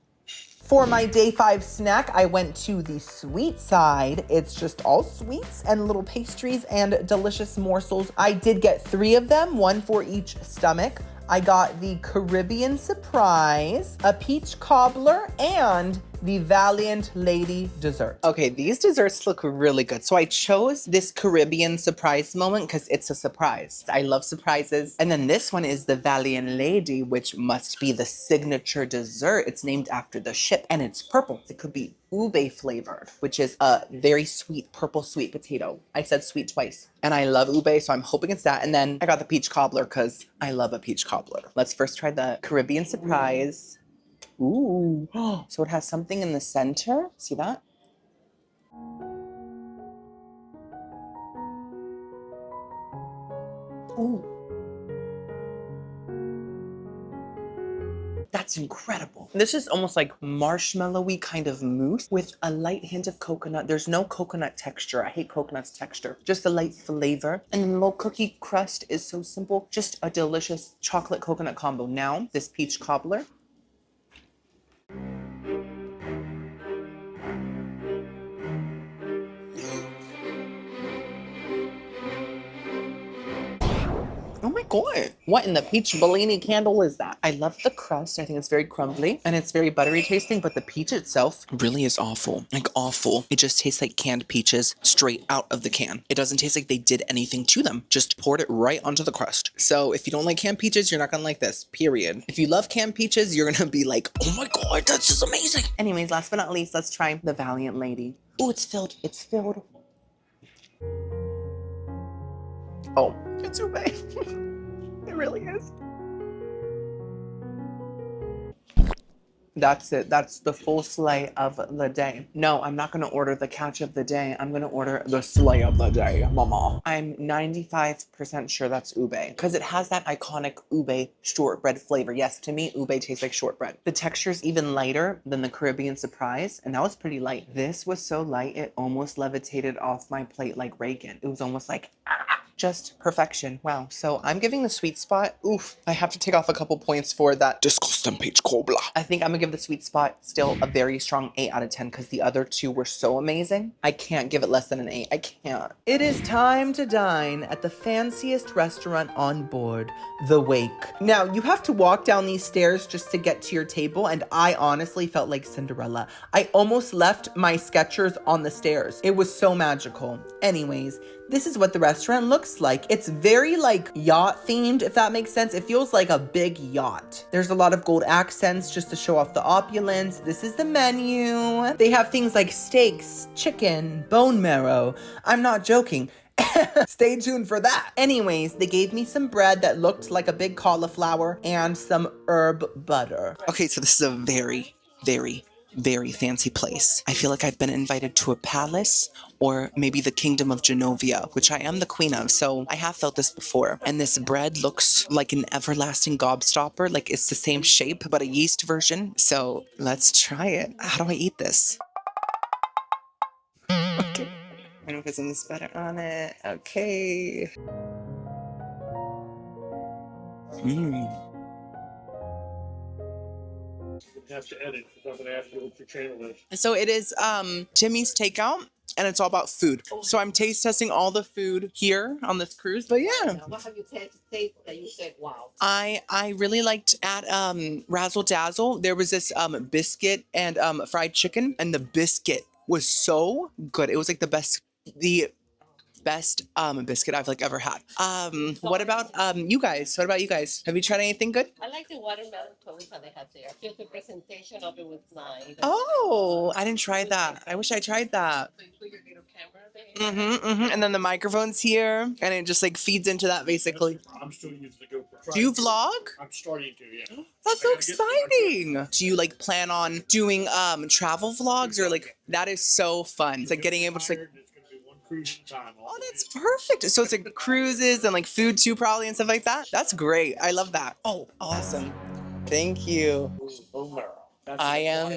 S1: For my day 5 snack, I went to the sweet side. It's just all sweets and little pastries and delicious morsels. I did get 3 of them, 1 for each stomach. I got the Caribbean Surprise, a peach cobbler, and the Valiant Lady dessert. Okay, these desserts look really good. So I chose this Caribbean Surprise moment because it's a surprise. I love surprises. And then this one is the Valiant Lady, which must be the signature dessert. It's named after the ship and it's purple. It could be ube flavored, which is a very sweet purple sweet potato. I said sweet twice. And I love ube, so I'm hoping it's that. And then I got the peach cobbler because I love a peach cobbler. Let's first try the Caribbean Surprise. Ooh, so it has something in the center. See that? Ooh. That's incredible. This is almost like marshmallowy kind of mousse with a light hint of coconut. There's no coconut texture. I hate coconut's texture. Just a light flavor. And the little cookie crust is so simple. Just a delicious chocolate coconut combo. Now, this peach cobbler. Oh my God, what in the peach Bellini candle is that? I love the crust. I think it's very crumbly and it's very buttery tasting, but the peach itself really is awful. Like awful. It just tastes like canned peaches straight out of the can. It doesn't taste like they did anything to them. Just poured it right onto the crust. So if you don't like canned peaches, you're not gonna like this, period. If you love canned peaches, you're gonna be like, oh my God, that's just amazing. Anyways, last but not least, let's try the Valiant Lady. Oh, it's filled. It's filled. Oh, it's ube. It really is. That's it. That's the full sleigh of the day. No, I'm not going to order the catch of the day. I'm going to order the sleigh of the day, mama. I'm 95% sure that's ube because it has that iconic ube shortbread flavor. Yes, to me, ube tastes like shortbread. The texture is even lighter than the Caribbean Surprise, and that was pretty light. This was so light, it almost levitated off my plate like Reagan. It was almost like, just perfection. Wow. So I'm giving the sweet spot. Oof. I have to take off a couple points for that disgusting peach cobbler. I think I'm gonna give the sweet spot still a very strong 8 out of 10 because the other two were so amazing. I can't give it less than an 8. I can't. It is time to dine at the fanciest restaurant on board, The Wake. Now, you have to walk down these stairs just to get to your table, and I honestly felt like Cinderella. I almost left my Skechers on the stairs. It was so magical. Anyways, this is what the restaurant looks like. It's very like yacht themed, if that makes sense. It feels like a big yacht. There's a lot of gold accents just to show off the opulence. This is the menu. They have things like steaks, chicken, bone marrow. I'm not joking. Stay tuned for that. Anyways, they gave me some bread that looked like a big cauliflower and some herb butter. Okay, so this is a very, very, very fancy place. I feel like I've been invited to a palace or maybe the kingdom of Genovia, which I am the queen of, so I have felt this before. And this bread looks like an everlasting gobstopper, like it's the same shape, but a yeast version. So let's try it. How do I eat this? Okay. I'm gonna put some butter on it. Okay. Mmm.
S9: Have to edit because I'm gonna ask you what your channel is.
S1: So it is Timmy's Takeout, and it's all about food. So I'm taste testing all the food here on this cruise. But yeah.
S10: What have you tasted that you said wow?
S1: I really liked at Razzle Dazzle. There was this biscuit and fried chicken, and the biscuit was so good. It was like the best biscuit I've like ever had. What about you guys? What about you guys? Have you tried anything good?
S10: I like the watermelon toast that they had there. Just the presentation of it was nice.
S1: Oh, I didn't try that. I wish I tried that.
S10: So you put your little camera there.
S1: And then the microphone's here, and it just like feeds into that basically.
S9: I'm still using the GoPro.
S1: Do you vlog?
S9: I'm starting to, yeah.
S1: That's so exciting. Do you like plan on doing travel vlogs or like that is so fun? It's like getting able to like. Oh, that's perfect. So it's like cruises and like food too, probably, and stuff like that. That's great. I love that. Oh, awesome. Thank you. I love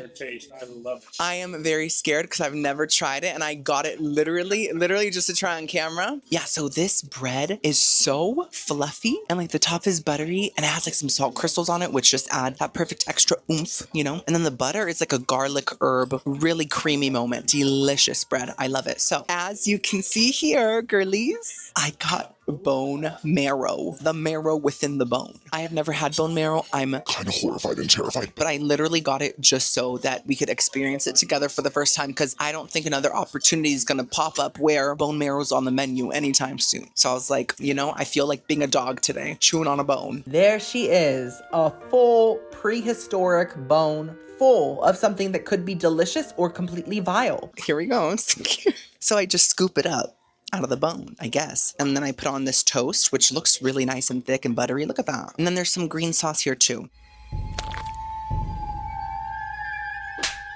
S1: it. I am very scared because I've never tried it and I got it literally just to try on camera. Yeah, so this bread is so fluffy and like the top is buttery and it has like some salt crystals on it, which just add that perfect extra oomph, you know? And then the butter is like a garlic herb, really creamy moment. Delicious bread. I love it. So as you can see here, girlies, I got bone marrow, the marrow within the bone. I have never had bone marrow. I'm
S3: kind of horrified and terrified.
S1: But I literally got it just so that we could experience it together for the first time because I don't think another opportunity is going to pop up where bone marrow's on the menu anytime soon. So I was like, you know, I feel like being a dog today, chewing on a bone. There she is, a full prehistoric bone full of something that could be delicious or completely vile. Here we go. So I just scoop it up out of the bone, I guess. And then I put on this toast, which looks really nice and thick and buttery. Look at that. And then there's some green sauce here too.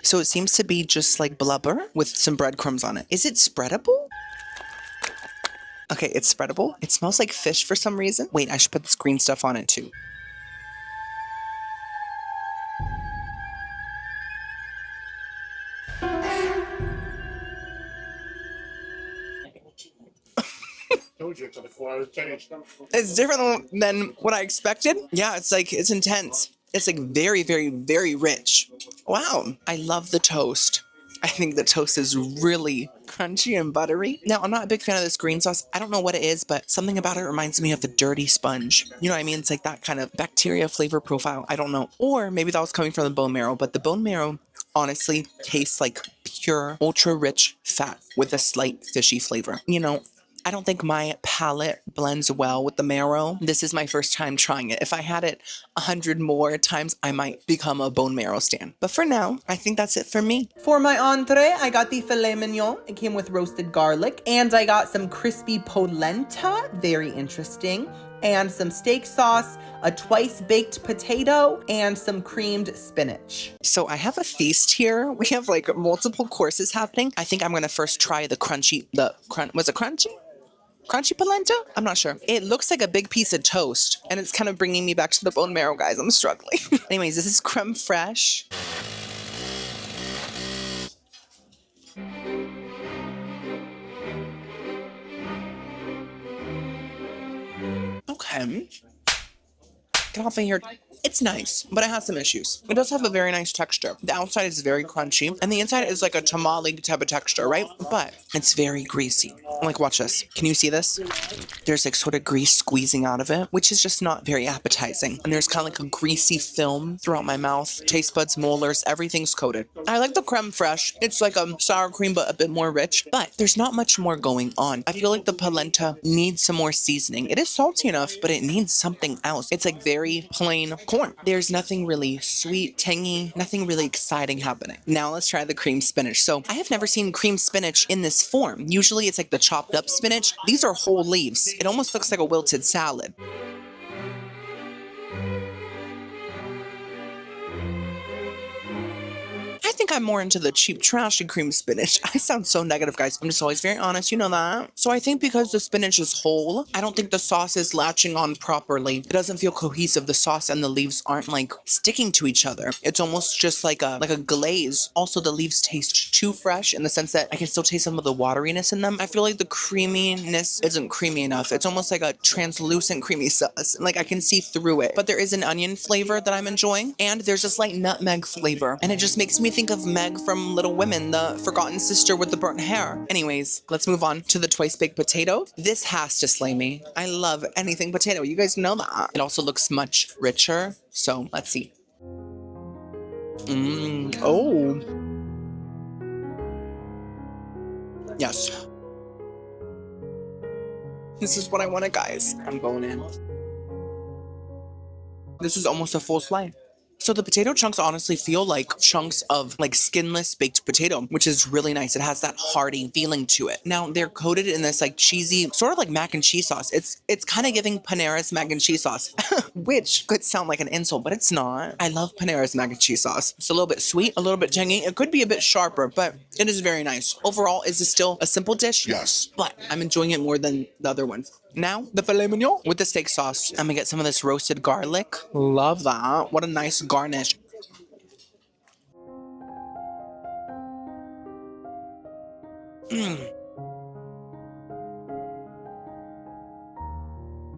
S1: So it seems to be just like blubber with some breadcrumbs on it. Is it spreadable? Okay, it's spreadable. It smells like fish for some reason. Wait, I should put this green stuff on it too. It's different than what I expected. Yeah, it's like, it's intense. It's like very, very, very rich. Wow. I love the toast. I think the toast is really crunchy and buttery. Now, I'm not a big fan of this green sauce. I don't know what it is, but something about it reminds me of the dirty sponge. You know what I mean? It's like that kind of bacteria flavor profile. I don't know. Or maybe that was coming from the bone marrow, but the bone marrow honestly tastes like pure, ultra rich fat with a slight fishy flavor. You know, I don't think my palate blends well with the marrow. This is my first time trying it. If I had it 100 more times, I might become a bone marrow stan. But for now, I think that's it for me. For my entree, I got the filet mignon. It came with roasted garlic. And I got some crispy polenta, very interesting. And some steak sauce, a twice baked potato, and some creamed spinach. So I have a feast here. We have like multiple courses happening. I think I'm gonna first try the was it crunchy? Crunchy polenta? I'm not sure. It looks like a big piece of toast, and it's kind of bringing me back to the bone marrow, guys. I'm struggling. Anyways, this is creme fraiche. Okay. Get off of here. It's nice, but it has some issues. It does have a very nice texture. The outside is very crunchy, and the inside is like a tamale type of texture, right? But it's very greasy. Like, watch this. Can you see this? There's like sort of grease squeezing out of it, which is just not very appetizing. And there's kind of like a greasy film throughout my mouth. Taste buds, molars, everything's coated. I like the creme fraiche. It's like a sour cream, but a bit more rich. But there's not much more going on. I feel like the polenta needs some more seasoning. It is salty enough, but it needs something else. It's like very plain corn. There's nothing really sweet, tangy, nothing really exciting happening. Now let's try the cream spinach. So I have never seen cream spinach in this form. Usually it's like the chopped up spinach. These are whole leaves. It almost looks like a wilted salad. I think I'm more into the cheap, trashy cream spinach. I sound so negative, guys. I'm just always very honest. You know that. So I think because the spinach is whole, I don't think the sauce is latching on properly. It doesn't feel cohesive. The sauce and the leaves aren't like sticking to each other. It's almost just like a glaze. Also, the leaves taste too fresh in the sense that I can still taste some of the wateriness in them. I feel like the creaminess isn't creamy enough. It's almost like a translucent creamy sauce. Like I can see through it. But there is an onion flavor that I'm enjoying. And there's a slight nutmeg flavor. And it just makes me think of Meg from Little Women, the forgotten sister with the burnt hair. Anyways, let's move on to the twice baked potato. This has to slay me. I love anything potato. You guys know that. It also looks much richer. So let's see. Oh. Yes. This is what I wanted, guys. I'm going in. This is almost a full slice. So the potato chunks honestly feel like chunks of like skinless baked potato, which is really nice. It has that hearty feeling to it. Now they're coated in this like cheesy, sort of like mac and cheese sauce. It's kind of giving Panera's mac and cheese sauce, which could sound like an insult, but it's not. I love Panera's mac and cheese sauce. It's a little bit sweet, a little bit tangy. It could be a bit sharper, but it is very nice. Overall, is this still a simple dish?
S3: Yes.
S1: But I'm enjoying it more than the other ones. Now, the filet mignon with the steak sauce. I'm gonna get some of this roasted garlic. Love that. What a nice garnish.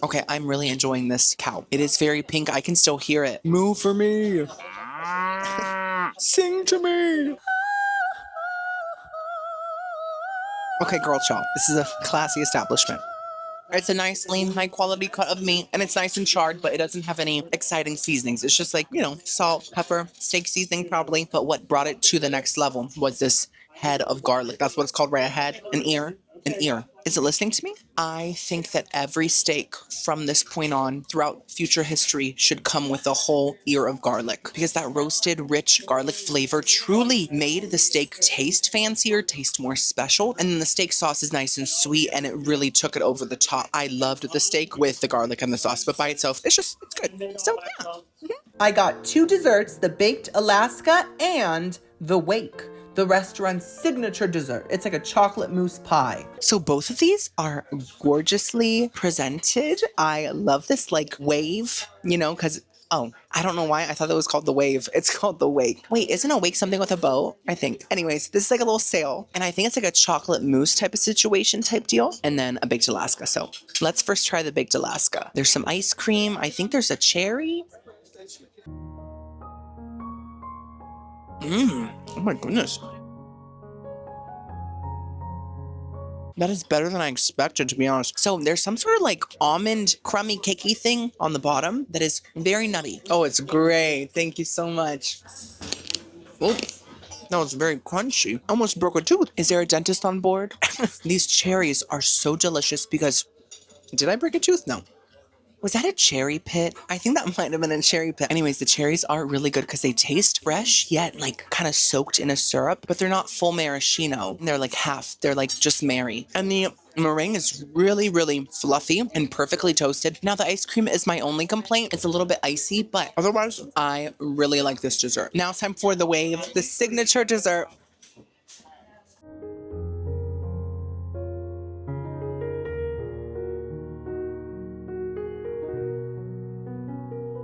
S1: Okay, I'm really enjoying this cow. It is very pink. I can still hear it. Moo for me. Sing to me. Okay, girl chow. This is a classy establishment. It's a nice, lean, high-quality cut of meat, and it's nice and charred, but it doesn't have any exciting seasonings. It's just like, you know, salt, pepper, steak seasoning probably, but what brought it to the next level was this head of garlic. That's what it's called, right? A head, an ear. Is it listening to me? I think that every steak from this point on throughout future history should come with a whole ear of garlic, because that roasted, rich garlic flavor truly made the steak taste fancier, taste more special. And then the steak sauce is nice and sweet, and it really took it over the top. I loved the steak with the garlic and the sauce, but by itself, it's good. So yeah. I got 2 desserts, the baked Alaska and the wake, the restaurant's signature dessert. It's like a chocolate mousse pie. So both of these are gorgeously presented. I love this like wave, you know, because, oh, I don't know why. I thought that was called the wave. It's called the wake. Wait, isn't a wake something with a boat? I think. Anyways, this is like a little sail. And I think it's like a chocolate mousse type of situation type deal. And then a baked Alaska. So let's first try the baked Alaska. There's some ice cream. I think there's a cherry. Oh my goodness. That is better than I expected, to be honest. So there's some sort of like almond crummy cakey thing on the bottom that is very nutty. Oh, it's great. Thank you so much. Oop. That was very crunchy. Almost broke a tooth. Is there a dentist on board? These cherries are so delicious because, did I break a tooth? No. Was that a cherry pit? I think that might have been a cherry pit. Anyways, the cherries are really good because they taste fresh, yet like kind of soaked in a syrup, but they're not full maraschino. They're like half. They're like just Mary. And the meringue is really, really fluffy and perfectly toasted. Now, the ice cream is my only complaint. It's a little bit icy, but otherwise, I really like this dessert. Now it's time for the wave, the signature dessert.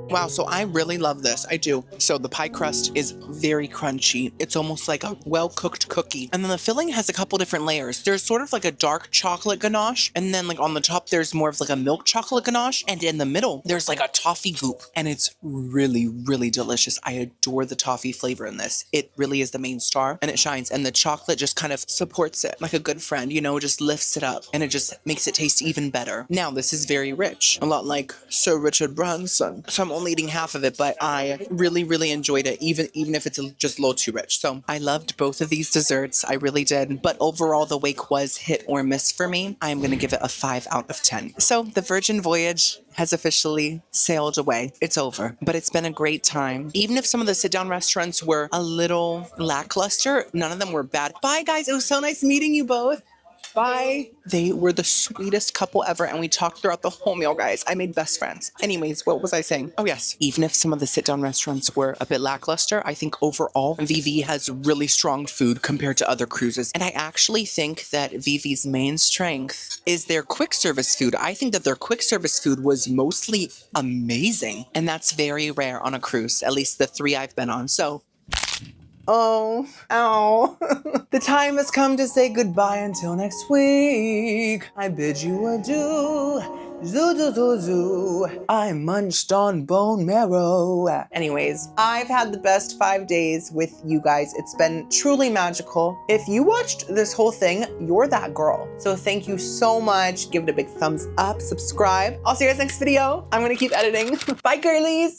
S1: Wow, so I really love this. I do. So the pie crust is very crunchy. It's almost like a well-cooked cookie. And then the filling has a couple different layers. There's sort of like a dark chocolate ganache. And then like on the top, there's more of like a milk chocolate ganache. And in the middle, there's like a toffee goop. And it's really, really delicious. I adore the toffee flavor in this. It really is the main star and it shines. And the chocolate just kind of supports it like a good friend, you know, just lifts it up and it just makes it taste even better. Now, this is very rich, a lot like Sir Richard Branson. So I'm only eating half of it, but I really, really enjoyed it, even if it's just a little too rich. So I loved both of these desserts. I really did. But overall, the wake was hit or miss for me. I'm going to give it a 5 out of 10. So the Virgin Voyage has officially sailed away. It's over, but it's been a great time. Even if some of the sit-down restaurants were a little lackluster, none of them were bad. Bye, guys. It was so nice meeting you both. Bye. They were the sweetest couple ever, and we talked throughout the whole meal, guys. I made best friends. Anyways, what was I saying? Oh, yes. Even if some of the sit-down restaurants were a bit lackluster, I think overall, VV has really strong food compared to other cruises. And I actually think that VV's main strength is their quick service food. I think that their quick service food was mostly amazing. And that's very rare on a cruise, at least the 3 I've been on. So oh, ow. The time has come to say goodbye until next week. I bid you adieu. Zoo, zoo, zoo, zoo. I munched on bone marrow. Anyways, I've had the best 5 days with you guys. It's been truly magical. If you watched this whole thing, you're that girl. So thank you so much. Give it a big thumbs up, subscribe. I'll see you guys next video. I'm gonna keep editing. Bye, girlies.